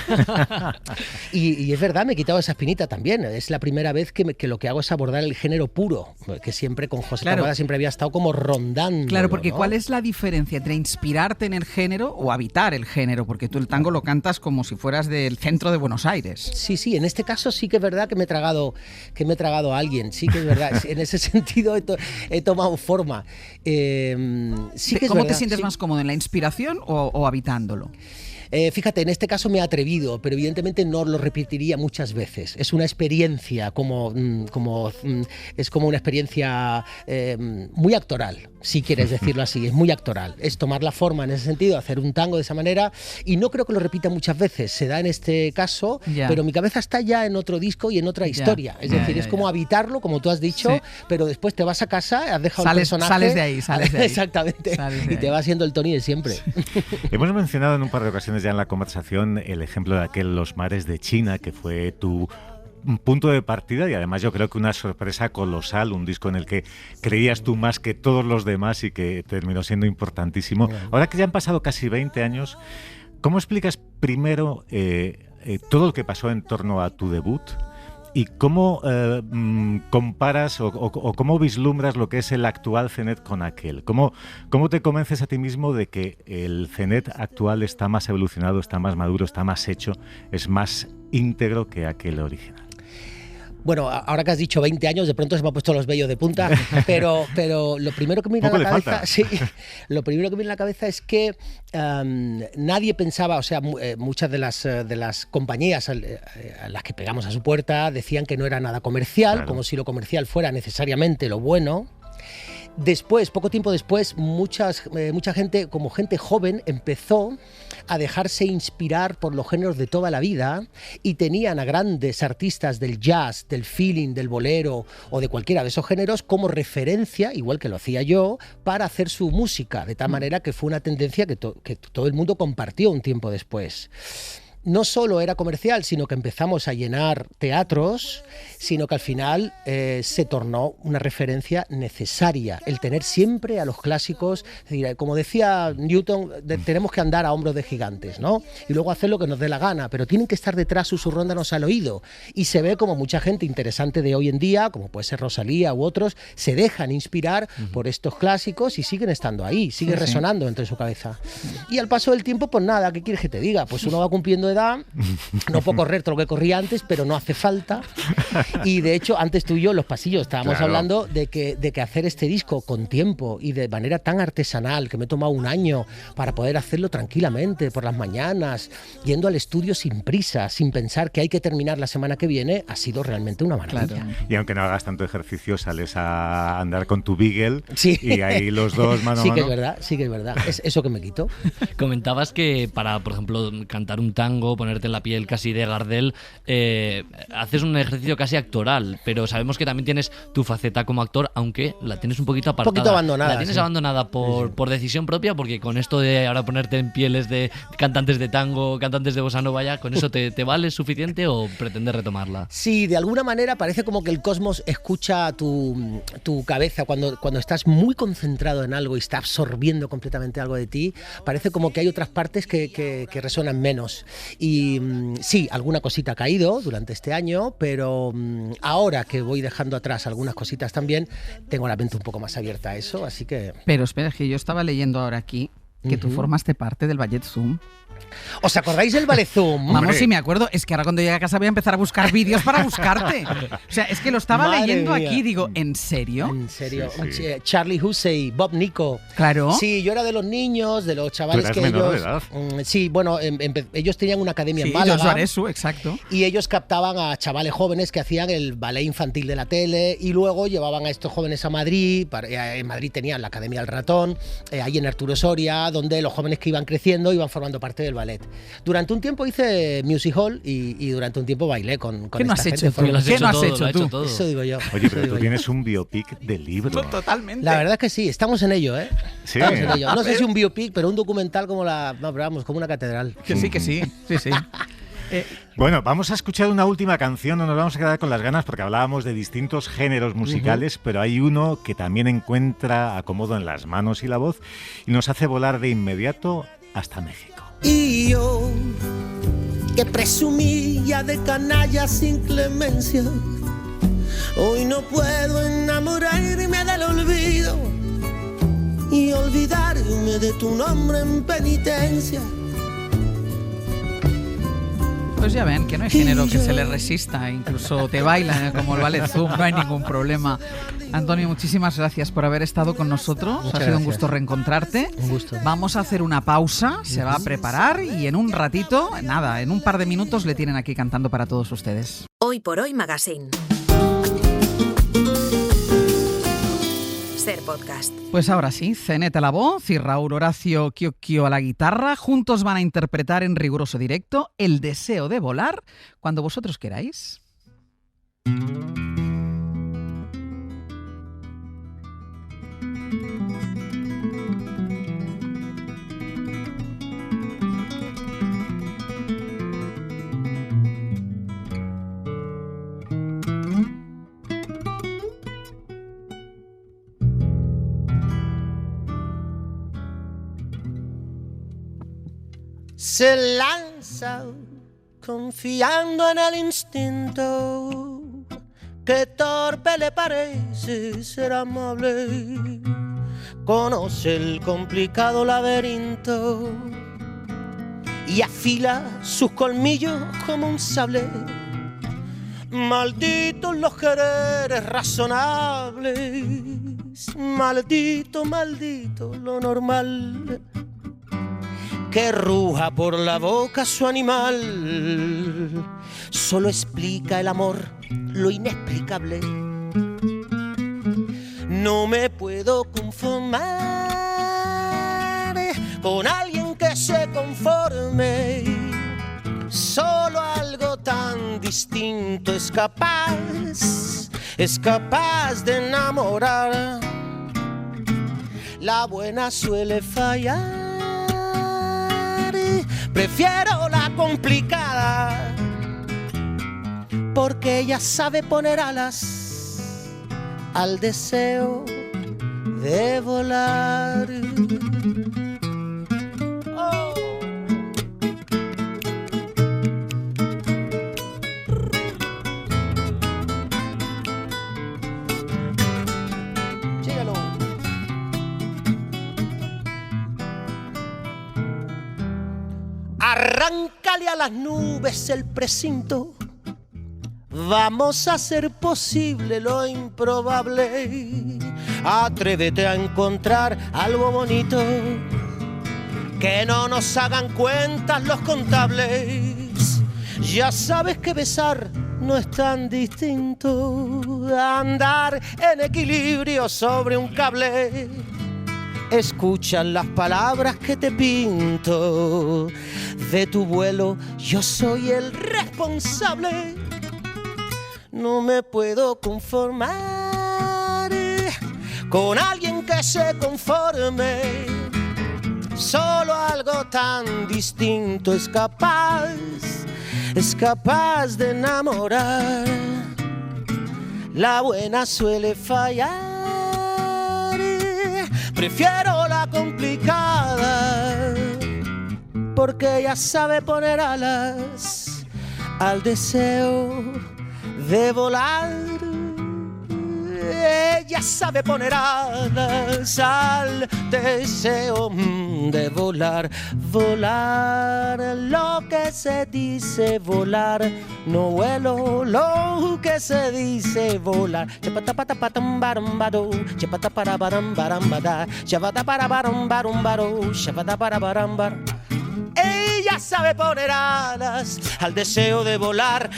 y es verdad, me he quitado esa espinita también. Es la primera vez que lo que hago es abordar el género puro, que siempre con José Taboada siempre había estado como rondando. Claro, porque ¿no? ¿cuál es la diferencia entre inspirarte en el género o habitar el género? Porque tú el tango lo cantas como si fueras del centro de Buenos Aires. Sí, en este caso sí que es verdad que me he tragado a alguien, sí que es verdad. En ese sentido he tomado forma. Sí que es ¿Cómo verdad, te sientes más cómodo, en la inspiración o habitándolo? Fíjate, en este caso me he atrevido, pero evidentemente no lo repetiría muchas veces. Es una experiencia, es como una experiencia muy actoral, si quieres decirlo así, es muy actoral. Es tomar la forma en ese sentido, hacer un tango de esa manera, y no creo que lo repita muchas veces, se da en este caso, pero mi cabeza está ya en otro disco y en otra historia. Es decir, es como habitarlo, como tú has dicho, pero después te vas a casa, has dejado el personaje... Sales de ahí. Exactamente, y te va siendo el Tony de siempre. Hemos mencionado en un par de ocasiones ya en la conversación el ejemplo de aquel Los mares de China, que fue tu punto de partida y además yo creo que una sorpresa colosal, un disco en el que creías tú más que todos los demás y que terminó siendo importantísimo. Ahora que ya han pasado casi 20 años, ¿cómo explicas primero todo lo que pasó en torno a tu debut? ¿Y cómo comparas o cómo vislumbras lo que es el actual Cenet con aquel? ¿Cómo te convences a ti mismo de que el Cenet actual está más evolucionado, está más maduro, está más hecho, es más íntegro que aquel original? Bueno, ahora que has dicho 20 años, de pronto se me ha puesto los vellos de punta, pero lo primero que me viene a la cabeza, lo primero que me viene a la cabeza es que nadie pensaba, o sea, muchas de las compañías a las que pegamos a su puerta decían que no era nada comercial, como si lo comercial fuera necesariamente lo bueno. Después, poco tiempo después, mucha gente, como gente joven, empezó a dejarse inspirar por los géneros de toda la vida y tenían a grandes artistas del jazz, del feeling, del bolero o de cualquiera de esos géneros como referencia, igual que lo hacía yo, para hacer su música, de tal manera que fue una tendencia que todo el mundo compartió un tiempo después. No solo era comercial, sino que empezamos a llenar teatros, sino que al final se tornó una referencia necesaria, el tener siempre a los clásicos. Es decir, como decía Newton, tenemos que andar a hombros de gigantes, ¿no? Y luego hacer lo que nos dé la gana, pero tienen que estar detrás susurrándonos al oído. Y se ve como mucha gente interesante de hoy en día, como puede ser Rosalía u otros, se dejan inspirar por estos clásicos y siguen estando ahí, sigue resonando entre su cabeza. Y al paso del tiempo, pues nada, ¿qué quieres que te diga? Pues uno va cumpliendo edad, no puedo correr todo lo que corría antes, pero no hace falta. Y de hecho, antes tú y yo en los pasillos estábamos hablando de que hacer este disco con tiempo y de manera tan artesanal, que me he tomado un año para poder hacerlo tranquilamente, por las mañanas, yendo al estudio sin prisa, sin pensar que hay que terminar la semana que viene, ha sido realmente una maravilla. Y aunque no hagas tanto ejercicio, sales a andar con tu Beagle y ahí los dos mano a mano. Sí que es verdad. Es eso que me quito. Comentabas que para, por ejemplo, cantar un tango, ponerte en la piel casi de Gardel, haces un ejercicio casi actoral, pero sabemos que también tienes tu faceta como actor, aunque la tienes un poquito apartada. Un poquito abandonada. La tienes abandonada por decisión propia, porque con esto de ahora ponerte en pieles de cantantes de tango, cantantes de bossa nova, ya, ¿con eso te vale suficiente o pretendes retomarla? Sí, de alguna manera parece como que el cosmos escucha tu cabeza cuando estás muy concentrado en algo y está absorbiendo completamente algo de ti, parece como que hay otras partes que resuenan menos. Y sí, alguna cosita ha caído durante este año, pero ahora que voy dejando atrás algunas cositas también, tengo la mente un poco más abierta a eso, así que... Pero espera, es que yo estaba leyendo ahora aquí que tú formaste parte del Ballet Zoom. ¿Os acordáis del Ballet Zoom? Vamos, sí me acuerdo. Es que ahora cuando llegue a casa voy a empezar a buscar vídeos para buscarte. O sea, es que lo estaba Madre leyendo mía. aquí, digo, ¿en serio? En serio. Sí. Charlie Hussey, Bob Nico. Claro. Sí, yo era de los niños, de los chavales Tú eras que menor ellos... de edad. Sí, bueno, ellos tenían una academia Sí, en Málaga. Joshua Aresu, exacto. Y ellos captaban a chavales jóvenes que hacían el ballet infantil de la tele y luego llevaban a estos jóvenes a Madrid. En Madrid tenían la Academia del Ratón, ahí en Arturo Soria, donde los jóvenes que iban creciendo iban formando parte del ballet. Durante un tiempo hice music hall y durante un tiempo bailé con ¿Qué no esta has gente. hecho tú? ¿Qué no has hecho tú? Eso digo yo. Oye, eso pero digo tú yo. tienes un biopic del libro. Totalmente. La verdad es que sí, estamos en ello, ¿eh? Sí. Estamos en ello. No sé si un biopic, pero un documental como como una catedral. Que sí, sí. Bueno, vamos a escuchar una última canción, no nos vamos a quedar con las ganas porque hablábamos de distintos géneros musicales, pero hay uno que también encuentra acomodo en las manos y la voz y nos hace volar de inmediato hasta México. Y yo, que presumía de canalla sin clemencia, hoy no puedo enamorarme del olvido y olvidarme de tu nombre en penitencia. Pues ya ven, que no hay género que se le resista, incluso te bailan como el Ballet Zoom, no hay ningún problema. Antonio, muchísimas gracias por haber estado con nosotros. Muchas Ha sido un gracias. gusto reencontrarte. Un gusto. Vamos a hacer una pausa, se va a preparar y en un ratito, nada, en un par de minutos le tienen aquí cantando para todos ustedes. Hoy por Hoy Magazine. Ser podcast. Pues ahora sí, Zeneta a la voz y Raúl Horacio Chiocchio a la guitarra. Juntos van a interpretar en riguroso directo El deseo de volar cuando vosotros queráis. Se lanza confiando en el instinto, que torpe le parece ser amable. Conoce el complicado laberinto y afila sus colmillos como un sable. Malditos los quereres razonables, maldito, maldito lo normal. Que ruja por la boca su animal, solo explica el amor lo inexplicable. No me puedo conformar con alguien que se conforme. Solo algo tan distinto es capaz de enamorar. La buena suele fallar. Prefiero la complicada, porque ella sabe poner alas al deseo de volar. Oh. Síguelo. Arráncale a las nubes el precinto. Vamos a hacer posible lo improbable. Atrévete a encontrar algo bonito, que no nos hagan cuentas los contables. Ya sabes que besar no es tan distinto a andar en equilibrio sobre un cable. Escucha las palabras que te pinto. De tu vuelo yo soy el responsable. No me puedo conformar con alguien que se conforme. Solo algo tan distinto es capaz de enamorar. La buena suele fallar. Prefiero la complicada, porque ella sabe poner alas al deseo de volar. Ella sabe poner alas al deseo de volar. Volar, lo que se dice volar. No vuelo, lo que se dice volar. Chapatapatapatambarambado, chapataparabarambada, chavataparabarabarambaro, chavataparabarabar. Ella sabe poner alas al deseo de volar.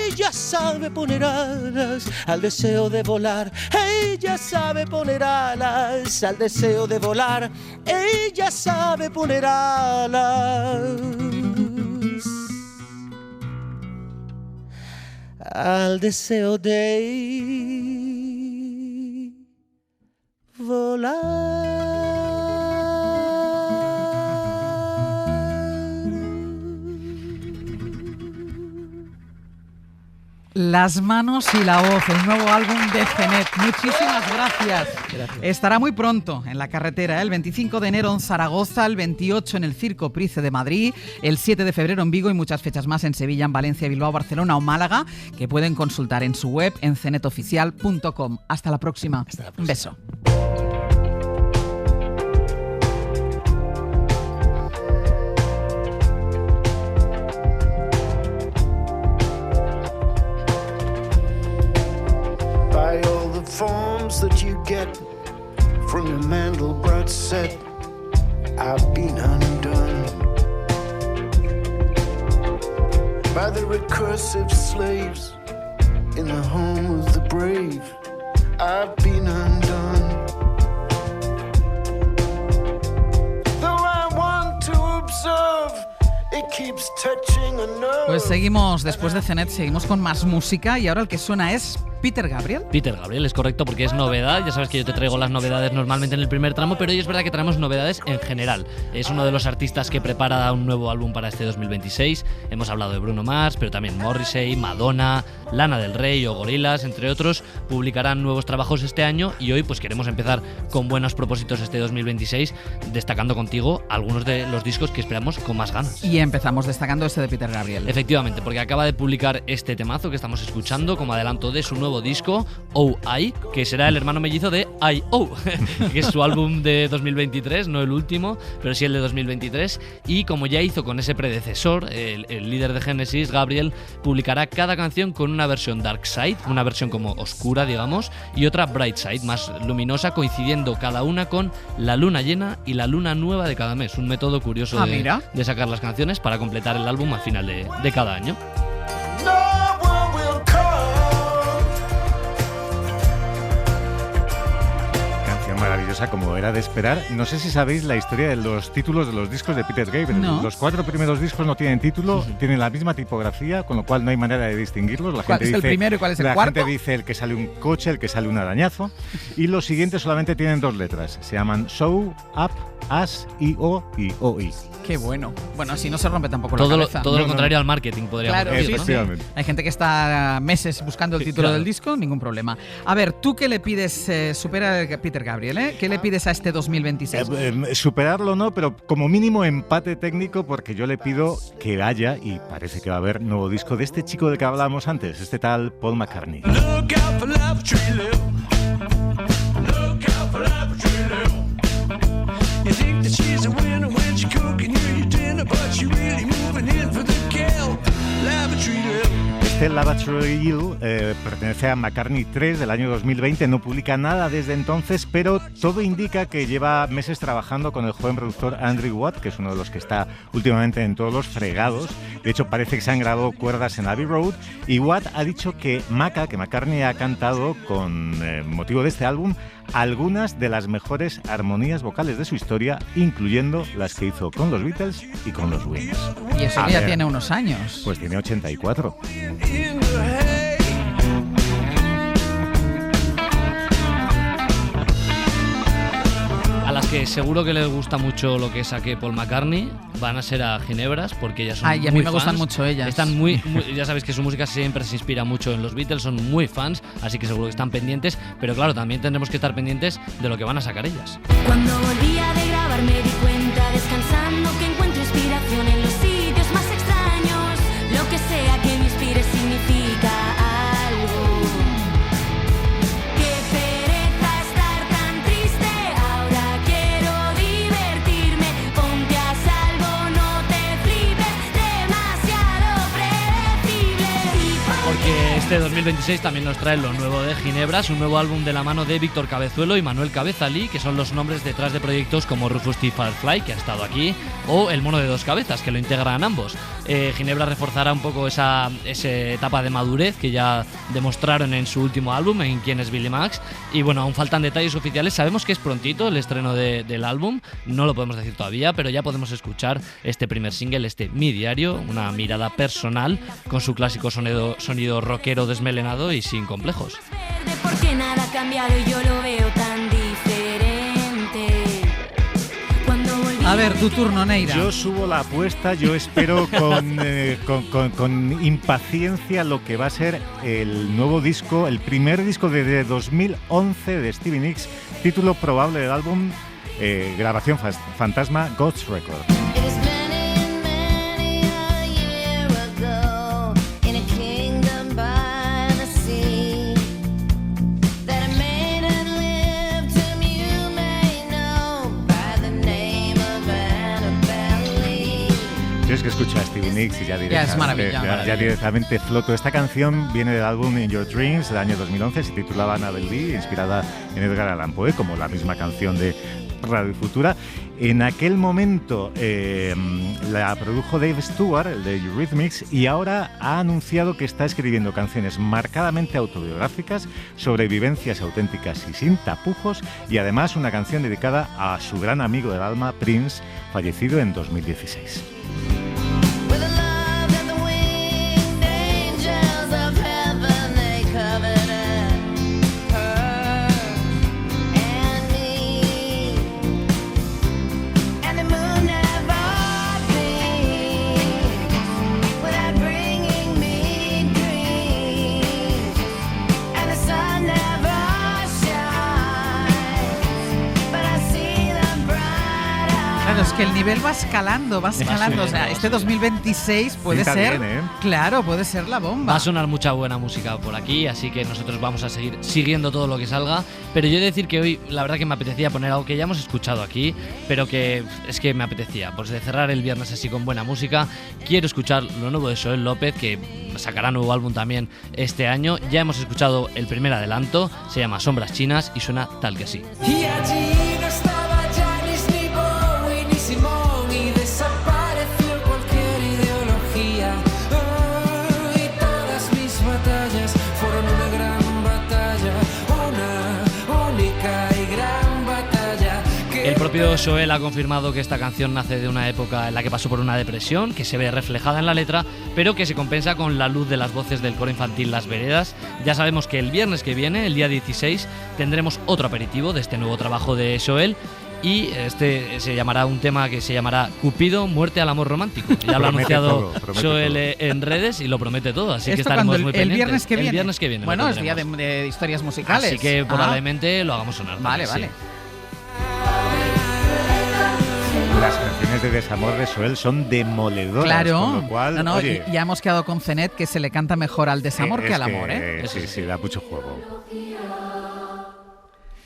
Ella sabe poner alas al deseo de volar. Ella sabe poner alas al deseo de volar. Ella sabe poner alas al deseo de volar. Las manos y la voz, el nuevo álbum de Zenet. Muchísimas gracias. Estará muy pronto en la carretera, el 25 de enero en Zaragoza, el 28 en el Circo Price de Madrid, el 7 de febrero en Vigo y muchas fechas más en Sevilla, en Valencia, Bilbao, Barcelona o Málaga, que pueden consultar en su web en zenetoficial.com. Hasta la próxima. Un beso. By all the forms that you get from your Mandelbrot set, I've been undone. By the recursive slaves in the home of the brave, I've been undone. Though I want to observe, it keeps touching a nerve. Pues seguimos, después de Zenet, seguimos con más música y ahora el que suena es Peter Gabriel. Peter Gabriel, es correcto, porque es novedad. Ya sabes que yo te traigo las novedades normalmente en el primer tramo, pero hoy es verdad que traemos novedades en general. Es uno de los artistas que prepara un nuevo álbum para este 2026. Hemos hablado de Bruno Mars, pero también Morrissey, Madonna, Lana del Rey o Gorillaz, entre otros, publicarán nuevos trabajos este año y hoy pues queremos empezar con buenos propósitos este 2026, destacando contigo algunos de los discos que esperamos con más ganas. Y empezamos destacando este de Peter Gabriel. Efectivamente, porque acaba de publicar este temazo que estamos escuchando como adelanto de su nuevo disco, O.I., que será el hermano mellizo de I.O., que es su álbum de 2023, no el último, pero sí el de 2023. Y como ya hizo con ese predecesor, el líder de Genesis, Gabriel, publicará cada canción con una versión Dark Side, una versión como oscura, digamos, y otra Bright Side, más luminosa, coincidiendo cada una con la luna llena y la luna nueva de cada mes. Un método curioso de sacar las canciones para completar el álbum al final de cada año. Maravillosa, como era de esperar. No sé si sabéis la historia de los títulos de los discos de Peter Gabriel. No. Los 4 primeros discos no tienen título, tienen la misma tipografía, con lo cual no hay manera de distinguirlos. La ¿Cuál gente es el dice, primero y cuál es el cuarto? La gente dice el que sale un coche, el que sale un arañazo. Y los siguientes solamente tienen 2 letras. Se llaman Show, Up, As, I-O y O-I. Qué bueno. Bueno, así no se rompe tampoco todo la cabeza. Todo lo contrario al marketing, podríamos decir, ¿no? Hay gente que está meses buscando el título del disco, ningún problema. A ver, ¿tú qué le pides? Supera a Peter Gabriel, ¿eh? ¿Qué le pides a este 2026? Superarlo no, pero como mínimo empate técnico, porque yo le pido que haya, y parece que va a haber, nuevo disco de este chico del que hablábamos antes, este tal Paul McCartney. Look out for Lavatory Lil. Look out for Lavatory Lil. You think that she's a winner when she's cooking you your dinner, but she really moving in for the kill. Lavatory Lil. Este Lavatory Hill pertenece a McCartney 3 del año 2020, no publica nada desde entonces, pero todo indica que lleva meses trabajando con el joven productor Andrew Watt, que es uno de los que está últimamente en todos los fregados. De hecho, parece que se han grabado cuerdas en Abbey Road, y Watt ha dicho que McCartney ha cantado con motivo de este álbum algunas de las mejores armonías vocales de su historia, incluyendo las que hizo con los Beatles y con los Wings. Y eso ya tiene unos años. Pues tiene 84. A las que seguro que les gusta mucho lo que saque Paul McCartney van a ser a Ginebras, porque ellas son muy fans. A mí me gustan mucho ellas. Están muy, ya sabéis que su música siempre se inspira mucho en los Beatles, son muy fans, así que seguro que están pendientes, pero claro, también tendremos que estar pendientes de lo que van a sacar ellas. Cuando volvía de grabar me di cuenta, descansando, que encuentro inspiración en los sitios más extraños. Lo que sea que me inspire significa algo. Qué pereza Este 2026 también nos trae lo nuevo de Ginebra, un nuevo álbum de la mano de Víctor Cabezuelo y Manuel Cabezalí, que son los nombres detrás de proyectos como Rufus T. Firefly, que ha estado aquí, o El Mono de Dos Cabezas, que lo integran ambos. Ginebra reforzará un poco esa etapa de madurez que ya demostraron en su último álbum, en Quién es Billy Max, y bueno, aún faltan detalles oficiales. Sabemos que es prontito el estreno del álbum, no lo podemos decir todavía, pero ya podemos escuchar este primer single, Mi Diario, una mirada personal con su clásico sonido rockero desmelenado y sin complejos. Porque nada ha cambiado y yo lo veo tan diferente. A ver, tu turno, Neira. Yo subo la apuesta, yo espero con impaciencia lo que va a ser el nuevo disco, el primer disco de 2011 de Stevie Nicks, título probable del álbum, grabación fantasma, Ghost Record. Yo es que escucho a Stevie Nicks y ya directamente floto. Esta canción viene del álbum In Your Dreams del año 2011, se titulaba Annabelle Lee, inspirada en Edgar Allan Poe, como la misma canción de Radio Futura. En aquel momento la produjo Dave Stewart, el de Eurythmics, y ahora ha anunciado que está escribiendo canciones marcadamente autobiográficas sobre vivencias auténticas y sin tapujos, y además una canción dedicada a su gran amigo del alma, Prince, fallecido en 2016. Es que el nivel va escalando. O sea, este 2026 puede ser, claro, puede ser la bomba. Va a sonar mucha buena música por aquí, así que nosotros vamos a seguir siguiendo todo lo que salga. Pero yo he de decir que hoy, la verdad que me apetecía poner algo que ya hemos escuchado aquí, pero que es que me apetecía, pues de cerrar el viernes así con buena música. Quiero escuchar lo nuevo de Joel López, que sacará nuevo álbum también este año. Ya hemos escuchado el primer adelanto, se llama Sombras Chinas y suena tal que así. Y allí no estaba Janis ni Bowie ni Simón y desapareció cualquier ideología. Oh, y todas mis batallas fueron una gran batalla, una única y gran batalla. El propio Joel ha confirmado que esta canción nace de una época en la que pasó por una depresión, que se ve reflejada en la letra, pero que se compensa con la luz de las voces del coro infantil Las Veredas. Ya sabemos que el viernes que viene, el día 16, tendremos otro aperitivo de este nuevo trabajo de Joel, y este se llamará un tema que se llamará Cupido, muerte al amor romántico. Ya lo ha anunciado Joel en redes y lo promete todo, así que estaremos muy pendientes. El viernes que viene. El viernes que viene. Bueno, es día de historias musicales. Así que probablemente lo hagamos sonar. Vale. Las canciones de desamor de Joel son demoledoras, claro, con lo cual, oye, ya hemos quedado con Zenet que se le canta mejor al desamor que al amor, Sí, da mucho juego.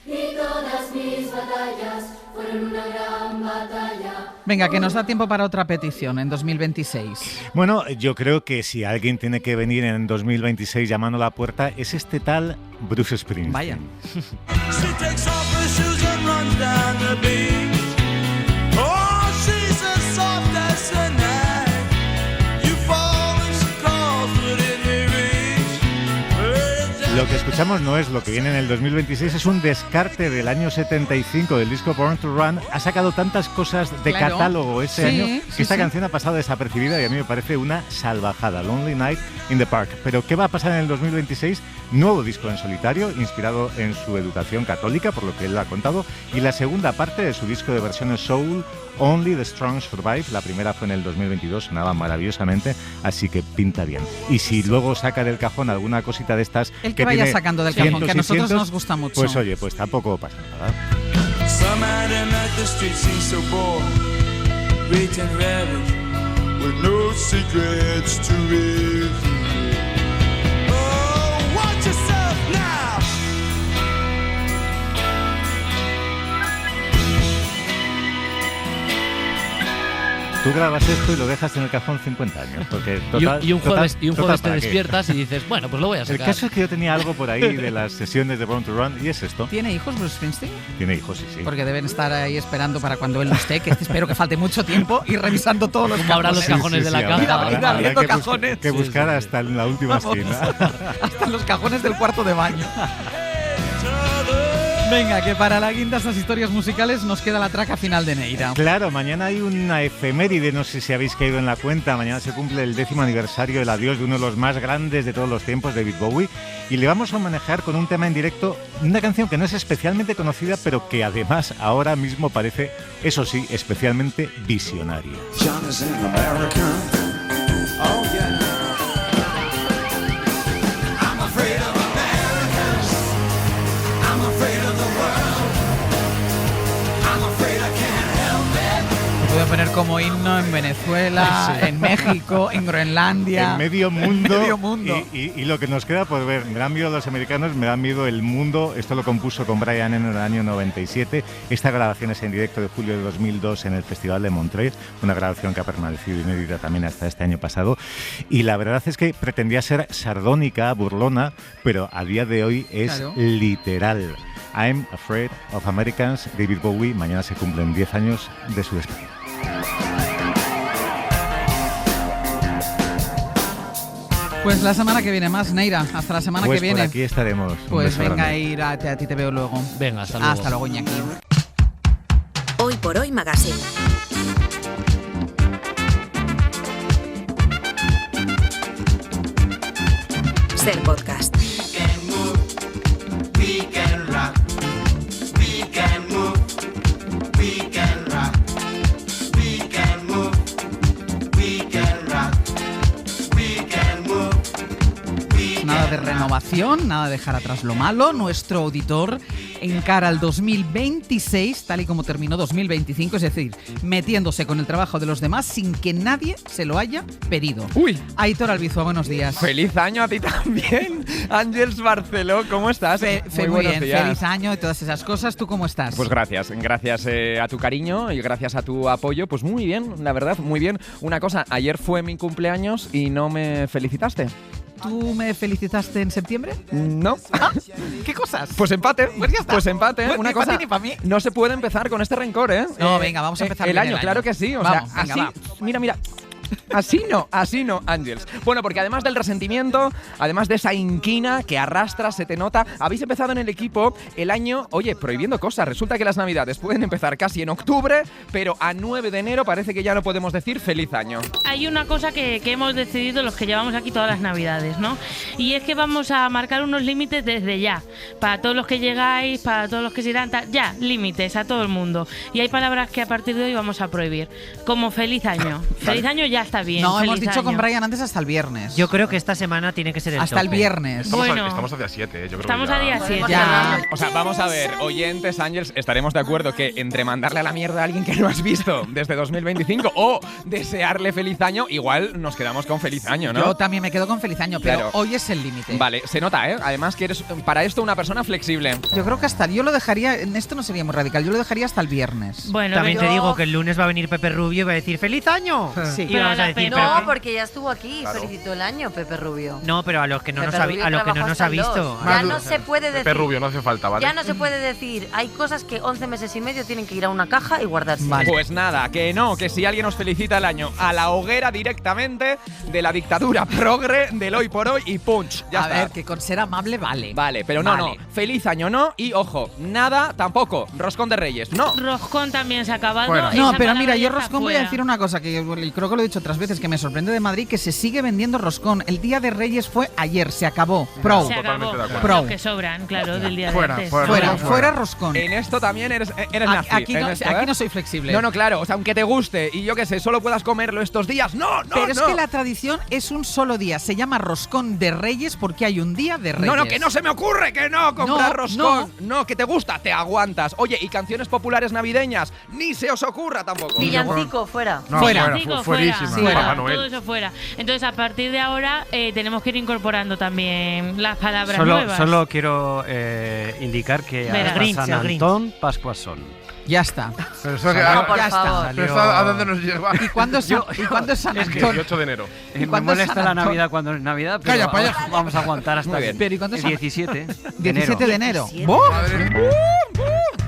Y todas mis batallas fueron una gran batalla. Venga, que nos da tiempo para otra petición en 2026. Bueno, yo creo que si alguien tiene que venir en 2026 llamando a la puerta es este tal Bruce Springsteen. Vaya. She takes off her shoes and runs down the beach. Oh, she's as soft as the night. You fall and she calls within your reach. Lo que escuchamos no es lo que viene en el 2026, es un descarte del año 75 del disco Born to Run. Ha sacado tantas cosas de catálogo este año que esta canción ha pasado desapercibida y a mí me parece una salvajada. Lonely Night in the Park. Pero ¿qué va a pasar en el 2026? Nuevo disco en solitario, inspirado en su educación católica, por lo que él ha contado, y la segunda parte de su disco de versiones soul, Only the Strong Survive. La primera fue en el 2022, sonaba maravillosamente, así que pinta bien. Y si luego saca del cajón alguna cosita de estas el que vaya sacando del cajón, que a nosotros nos gusta mucho. Pues oye, pues tampoco pasa nada. Saturday night the streets seem so bored, rich and ravaged, with no secrets to reveal. Oh, watch yourself now. Tú grabas esto y lo dejas en el cajón 50 años. Porque Y un jueves te ¿para qué? despiertas y dices, bueno, pues lo voy a sacar. El caso es que yo tenía algo por ahí de las sesiones de Born to Run y es esto. ¿Tiene hijos Bruce Springsteen? Tiene hijos, sí. Porque deben estar ahí esperando para cuando él no esté, que espero que falte mucho tiempo, y revisando todos los ¿Cómo habrá cajones. los cajones de la casa? Ir abriendo cajones. Que buscar hasta en la última esquina. Hasta en los cajones del cuarto de baño. Venga, que para la guinda estas historias musicales nos queda la traca final de Neira. Claro, mañana hay una efeméride, no sé si habéis caído en la cuenta. Mañana se cumple el 10º aniversario del adiós de uno de los más grandes de todos los tiempos, David Bowie. Y le vamos a manejar con un tema en directo, una canción que no es especialmente conocida, pero que además ahora mismo parece, eso sí, especialmente visionaria. John is an American. Oh yeah. I'm afraid of Americans. I'm afraid of the world. I'm afraid I can't help it. Lo voy a poner como himno en Venezuela, en México, en Groenlandia. En medio mundo. En medio mundo. Y lo que nos queda por ver, me dan miedo los americanos, me dan miedo el mundo. Esto lo compuso con Brian Eno en el año 97. Esta grabación es en directo de julio de 2002 en el Festival de Montreux, una grabación que ha permanecido inédita también hasta este año pasado. Y la verdad es que pretendía ser sardónica, burlona, pero a día de hoy es literal. I'm Afraid of Americans, David Bowie. Mañana se cumplen 10 años de su despedida. Pues la semana que viene más, Neira. Hasta la semana que viene. Pues por aquí estaremos. Pues venga, Ira, a ti te veo luego. Venga, hasta luego. Hasta luego, Iñaki. Hoy por hoy Magazine. Ser podcast. Nada de renovación, nada de dejar atrás lo malo. Nuestro auditor encara al 2026, tal y como terminó 2025, es decir, metiéndose con el trabajo de los demás sin que nadie se lo haya pedido. ¡Uy! Aitor Albizua, buenos días. ¡Feliz año a ti también! Ángels Barceló, ¿cómo estás? Muy bien, feliz año y todas esas cosas. ¿Tú cómo estás? Pues gracias a tu cariño y gracias a tu apoyo. Pues muy bien, la verdad, muy bien. Una cosa, ayer fue mi cumpleaños y no me felicitaste. ¿Tú me felicitaste en septiembre? No. ¿Qué cosas? Pues empate. Pues ya está. Pues empate. Pues una ni cosa, para ti ni para mí. no se puede empezar con este rencor, ¿eh? No, venga, vamos a empezar el bien año, claro que sí. O vamos, sea, venga, así, mira. Así no, Ángels. Bueno, porque además del resentimiento, además de esa inquina que arrastras, se te nota, habéis empezado en el equipo el año, oye, prohibiendo cosas. Resulta que las navidades pueden empezar casi en octubre, pero a 9 de enero parece que ya no podemos decir feliz año. Hay una cosa que hemos decidido los que llevamos aquí todas las navidades, ¿no? Y es que vamos a marcar unos límites desde ya. Para todos los que llegáis, para todos los que se irán, ya, límites a todo el mundo. Y hay palabras que a partir de hoy vamos a prohibir. Como feliz año. Feliz año ya está bien. No, feliz hemos dicho año. con Brian antes hasta el viernes. Yo creo que esta semana tiene que ser el hasta el tope. viernes. Estamos a día 7, yo creo Estamos que ya. a día 7. Ya. O sea, vamos a ver, oyentes, Ángels, estaremos de acuerdo que entre mandarle a la mierda a alguien que no has visto desde 2025 o desearle feliz año, igual nos quedamos con feliz año, ¿no? Yo también me quedo con feliz año, pero Claro. hoy es el límite. Vale, se nota, ¿eh? Además que eres para esto una persona flexible. Yo creo que yo lo dejaría, en esto no sería muy radical, yo lo dejaría hasta el viernes. Bueno, También te digo que el lunes va a venir Pepe Rubio y va a decir ¡Feliz año! Sí. Y vamos a decir No, Pepe. porque ya estuvo aquí, Claro. felicitó el año Pepe Rubio. No, pero a los que no Pepe nos ha, Rubio a los que no trabajó nos hasta ha el visto. 2. Ya no se puede decir. Pepe Rubio, no hace falta, ¿vale? Ya no se puede decir. Hay cosas que 11 meses y medio tienen que ir a una caja y guardarse. Pues nada, que no, que si alguien os felicita el año, a la hoguera directamente de la dictadura progre del hoy por hoy y punch. Ya a está. ver, que con ser amable vale. Vale, pero no, Vale. no. Feliz año no y ojo, nada tampoco. Roscón de Reyes, no. Roscón también se ha acabado. Fuera. Esa No, pero palabra mira, ya yo está roscón voy a fuera. decir una cosa que y creo que lo he dicho otras veces, que me sorprende de Madrid, que se sigue vendiendo roscón. El Día de Reyes fue ayer, se acabó. Pro. Se acabó. Pro. Los que sobran, claro, del día Fuera, de antes. Fuera roscón. En esto también eres nazi. Aquí en no, esto, aquí ¿eh? no soy flexible. No, no, claro. O sea, aunque te guste y yo qué sé, solo puedas comerlo estos días. No, no, Pero no. es que la tradición es un solo día. Se llama roscón de Reyes porque hay un día de Reyes. No, no, que no se me ocurre que no comprar No, roscón. No, que te gusta, te aguantas. Oye, y canciones populares navideñas, ni se os ocurra tampoco. Villancico, fuera. No, Fuera. fuerísimo. fuera, todo eso fuera. Entonces, a partir de ahora, tenemos que ir incorporando también las palabras nuevas. Solo quiero indicar que hasta San Antón, Pascuas son. Ya está. Pero eso ya está. Pero ¿a dónde nos lleva? ¿Y cuándo es San Antón? 18 de enero. Me molesta la Navidad cuando es Navidad, pero vamos a aguantar hasta el 17 de enero. 17 de enero.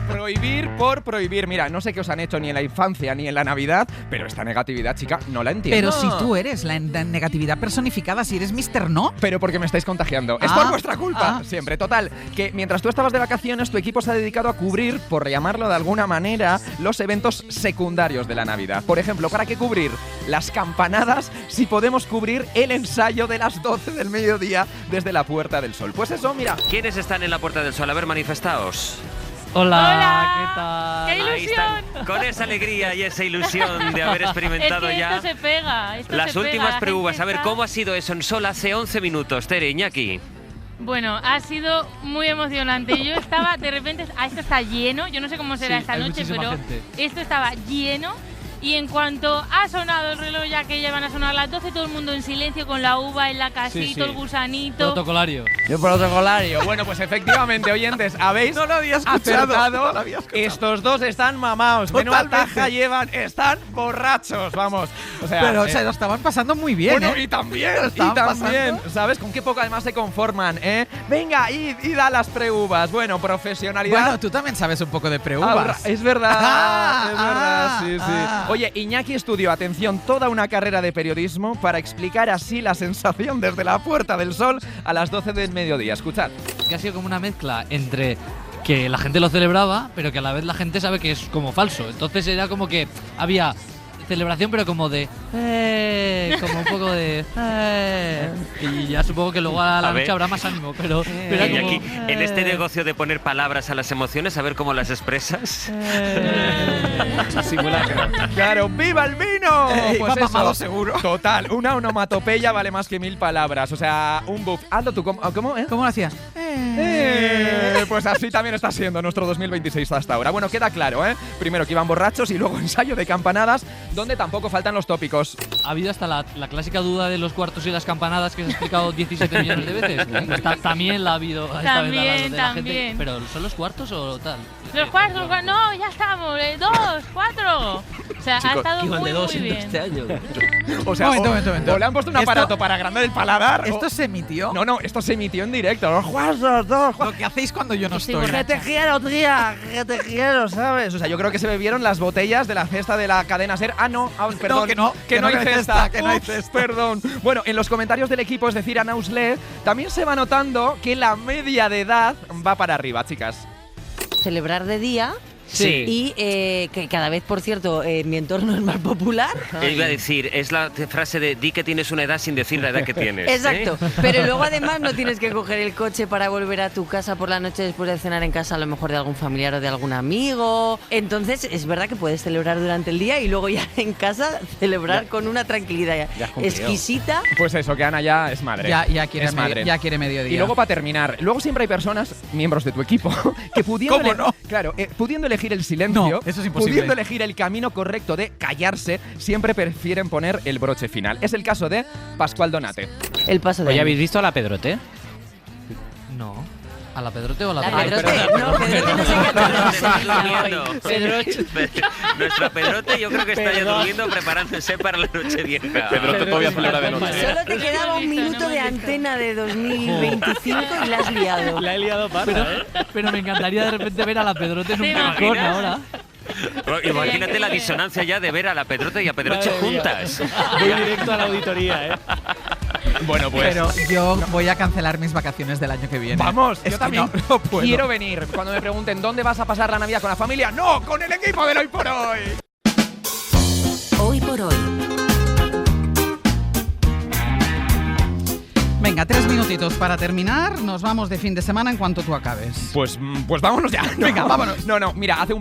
Prohibir por prohibir. Mira, no sé qué os han hecho ni en la infancia ni en la Navidad, pero esta negatividad, chica, no la entiendo. Pero si tú eres la negatividad personificada, si eres Mr. No. Pero porque me estáis contagiando. Es por vuestra culpa. Siempre. Total, que mientras tú estabas de vacaciones, tu equipo se ha dedicado a cubrir, por llamarlo de alguna manera, los eventos secundarios de la Navidad. Por ejemplo, ¿para qué cubrir las campanadas si podemos cubrir el ensayo de las 12 del mediodía desde la Puerta del Sol? Pues eso, mira. ¿Quiénes están en la Puerta del Sol? A ver, manifestaos. Hola, ¿qué tal? ¡Qué ilusión! Ahí están, con esa alegría y esa ilusión de haber experimentado es que ya esto se pega, las últimas pruebas. A ver, ¿cómo ha sido eso en Sol hace 11 minutos? Tere, Iñaki. Bueno, ha sido muy emocionante. Yo estaba, de repente, esto está lleno. Yo no sé cómo será esta noche, pero esto estaba lleno. Y en cuanto ha sonado el reloj, ya que ya van a sonar las 12, todo el mundo en silencio con la uva en la casita, el gusanito. Protocolario. Yo protocolario. Bueno, pues efectivamente, oyentes, habéis acertado. Estos dos están mamaos. Menuda taja llevan. Están borrachos, vamos. O sea, pero se lo estaban pasando muy bien, bueno, y también, ¿sabes? Con qué poco además se conforman, ¿eh? Venga, y da las pre-uvas. Bueno, profesionalidad. Bueno, tú también sabes un poco de pre-uvas. Es verdad, sí. Oye, Iñaki estudió, atención, toda una carrera de periodismo para explicar así la sensación desde la Puerta del Sol a las 12 del mediodía. Escuchad. Que ha sido como una mezcla entre que la gente lo celebraba, pero que a la vez la gente sabe que es como falso. Entonces era como que había celebración, pero como de como un poco de y ya supongo que luego a la noche habrá más ánimo, pero y como, aquí, en este negocio de poner palabras a las emociones, a ver cómo las expresas. Claro, ¡viva el vino! Pues va mamado seguro. Total, una onomatopeya vale más que 1000 palabras. O sea, un buff. Hazlo tú, ¿cómo lo hacías? Pues así también está siendo nuestro 2026 hasta ahora. Bueno, queda claro, ¿eh? Primero que iban borrachos y luego ensayo de campanadas, donde tampoco faltan los tópicos. Ha habido hasta la clásica duda de los cuartos y las campanadas que se ha explicado 17 millones de veces. También la ha habido esta vez de la gente. ¿Pero son los cuartos o tal? Los cuartos, no, ya estamos, 2, 4. O sea, Chicos, ha estado muy bien. Este año. O sea, momento. o le han puesto un aparato para agrandar el paladar. ¿Esto se emitió? No, esto se emitió en directo. Los cuartos, Lo que hacéis cuando yo no estoy. Que te quiero, tía, que te quiero, ¿sabes? O sea, yo creo que se bebieron las botellas de la cesta de la cadena SER. Perdón, que no hay cesta, que no hay cesta. Perdón. Bueno, en los comentarios del equipo, es decir, Ana Usle, también se va notando que la media de edad va para arriba, chicas. Celebrar de día. Sí. Y que cada vez, por cierto, en mi entorno es más popular. Iba a decir, es la frase de di que tienes una edad sin decir la edad que tienes. Exacto. Pero luego además no tienes que coger el coche para volver a tu casa por la noche después de cenar en casa, a lo mejor de algún familiar o de algún amigo. Entonces es verdad que puedes celebrar durante el día y luego ya en casa celebrar con una tranquilidad exquisita. Pues eso, que Ana ya es madre. Ya quiere mediodía. Y luego para terminar, luego siempre hay personas, miembros de tu equipo, que pudiendo pudiendo elegir el silencio, eso es imposible. Pudiendo elegir el camino correcto de callarse, siempre prefieren poner el broche final. Es el caso de Pascual Donate. El paso de Oye, ¿habéis visto a la Pedrote? No. ¿A la Pedrote o a la Pedrote? No, Pedrote no sé qué. Nuestra Pedrote yo creo que está ya durmiendo preparándose para la noche vieja. Pedrote todavía celebra de noche. Solo te quedaba un minuto de antena de 2025 y la has liado. La he liado pero me encantaría de repente ver a la Pedrote en un balcón ahora. Imagínate la disonancia ya de ver a la Pedrote y a Pedroche juntas. Voy directo a la auditoría, Bueno, pues. Pero yo voy a cancelar mis vacaciones del año que viene. Vamos, yo también no puedo. Quiero venir. Cuando me pregunten dónde vas a pasar la Navidad con la familia, ¡no! ¡Con el equipo del Hoy por Hoy! Hoy por Hoy. Venga, 3 minutitos para terminar. Nos vamos de fin de semana en cuanto tú acabes. Pues vámonos ya. Venga, vámonos. No, mira, hace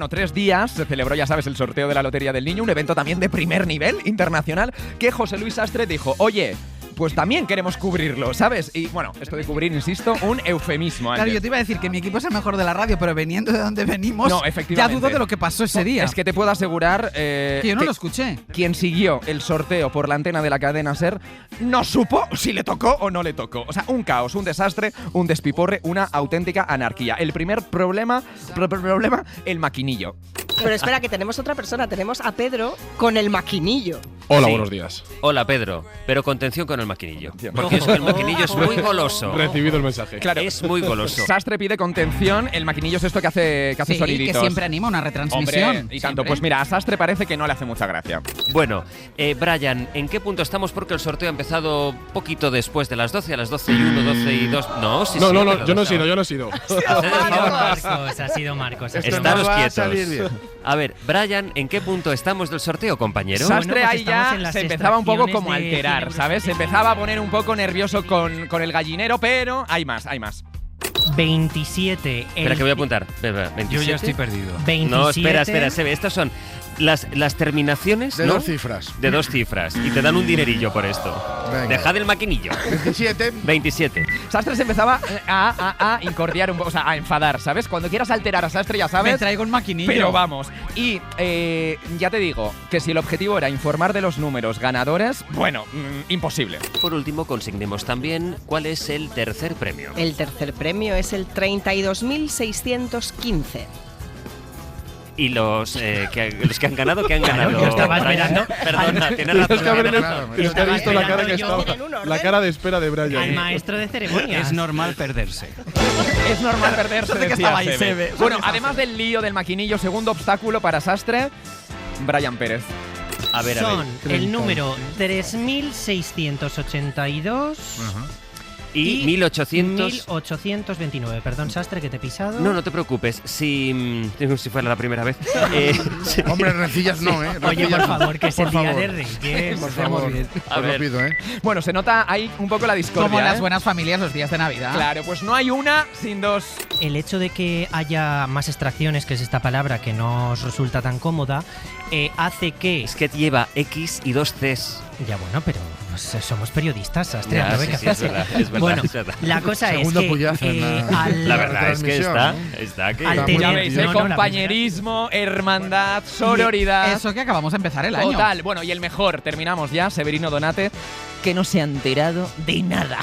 3 días se celebró, ya sabes, el sorteo de la Lotería del Niño, un evento también de primer nivel internacional, que José Luis Sastre dijo, oye, pues también queremos cubrirlo, ¿sabes? Y bueno, esto de cubrir, insisto, un eufemismo. Claro, Ángel. yo te iba a decir que mi equipo es el mejor de la radio, pero viniendo de donde venimos, No, ya efectivamente. dudo de lo que pasó ese día. Es que te puedo asegurar que yo no lo escuché. Quien siguió el sorteo por la antena de la cadena SER no supo si le tocó o no le tocó. O sea, un caos, un desastre, un despiporre, una auténtica anarquía. El primer problema, el maquinillo. Pero espera, que tenemos otra persona. Tenemos a Pedro con el maquinillo. Hola, buenos días. Hola, Pedro. Pero contención con el maquinillo. Porque es que el maquinillo es muy goloso. Recibido el mensaje. Claro, es muy goloso. Sastre pide contención, el maquinillo es esto que hace Sí, soniditos. que siempre anima una retransmisión. Hombre, y tanto. Siempre. Pues mira, a Sastre parece que no le hace mucha gracia. Bueno, Brian, ¿en qué punto estamos? Porque el sorteo ha empezado poquito después de las 12, a las 12 y 1, 12 y 2. No, sí, No, sí. yo no pero he sido, yo no he sido. Ha sido Marcos. Estaros quietos. A ver, Brian, ¿en qué punto estamos del sorteo, compañero? Sastre pues ahí estamos ya en las se empezaba un poco extracciones como a de alterar, 100 euros. ¿sabes? Se empezaba a poner un poco nervioso con el gallinero, pero hay más, hay más. 27. Espera, que voy a apuntar. Espera, 27. Yo ya estoy perdido. 27. No, espera, Sebe. Estas son las terminaciones, De ¿no? 2 cifras. De 2 cifras. Y te dan un dinerillo por esto. Venga. Dejad el maquinillo. 27. Sastre se empezaba a incordiar un poco, o sea, a enfadar, ¿sabes? Cuando quieras alterar a Sastre, ya sabes. Me traigo un maquinillo. Pero vamos. Y ya te digo que si el objetivo era informar de los números ganadores, bueno, imposible. Por último, consignemos también cuál es el tercer premio. El tercer premio es el 32.615. Y los que han ganado, ¿qué han ganado? yo estaba esperando. Perdona, tienes razón. Es que haber Estaba visto la cara que esperando estaba. yo en un orden. La cara de espera de Al Brian. maestro de ceremonias. Es normal perderse. Es normal perderse, ¿Dónde que decía estaba ahí, Sebe. Sebe? Bueno, además del lío del maquinillo, segundo obstáculo para Sastre, Brian Pérez. A ver. Son el número 3.682 Y 1800. 1829. Perdón, Sastre, que te he pisado. No te preocupes. Si fuera la primera vez. Sí. Hombre, rencillas no, ¿eh? Oye, por favor, que es el día de Reyes. Reyes. Por favor. A Os lo ver. pido, ¿eh? Bueno, se nota ahí un poco la discordia. Como en las ¿eh? buenas familias los días de Navidad. Claro, pues no hay una sin dos. El hecho de que haya más extracciones, que es esta palabra que no os resulta tan cómoda, hace que… Es que lleva X y 2 Cs. Ya bueno, pero pues, somos periodistas, Sastre. Ya, aprovecha. sí, es verdad, es verdad, Bueno, es verdad. la cosa Segundo es que puyazo en la- La verdad es que está que… Al Ya tener- veis, no, no, la compañerismo, hermandad, sororidad. Eso que acabamos de empezar el año. Total. Bueno, y el mejor, terminamos ya, Severino Donate, que no se ha enterado de nada.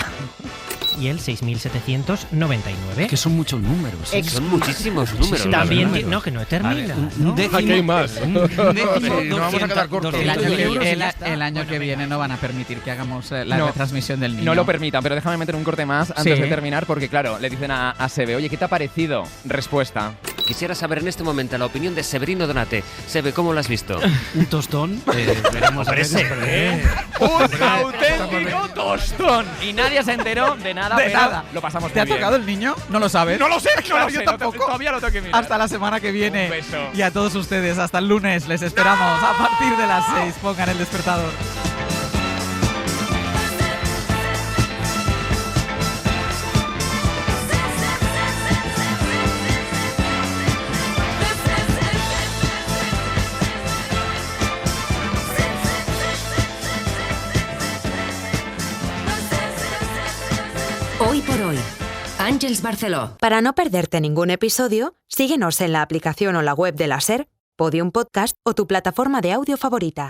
Y el 6.799. Que son muchos números. Son muchísimos números. la También, verdad. no, que no termina. Un décimo. Aquí hay más. Un décimo, Sí, nos vamos a quedar cortos. El año, 200 euros y el- ya está. el año que viene no van a permitir que hagamos la No. retransmisión del niño. No lo permitan, pero déjame meter un corte más antes Sí. de terminar, porque claro, le dicen a Sebe, oye, ¿qué te ha parecido? Respuesta. Quisiera saber en este momento la opinión de Severino Donate. Sebe, ¿cómo lo has visto? Un tostón. Veremos a Hombre, ver. Sebe. ¡Un auténtico tostón! Y nadie se enteró de nada, De pero nada. lo pasamos ¿Te ha muy bien. tocado el niño? No lo sabes. No lo sé, claro, yo sé, tampoco. todavía lo tengo que mirar. Hasta la semana que viene. Un beso. Y a todos ustedes, hasta el lunes. Les esperamos a partir de las 6. Pongan el despertador. Hoy por hoy. Àngels Barceló. Para no perderte ningún episodio, síguenos en la aplicación o la web de la SER, Podium Podcast o tu plataforma de audio favorita.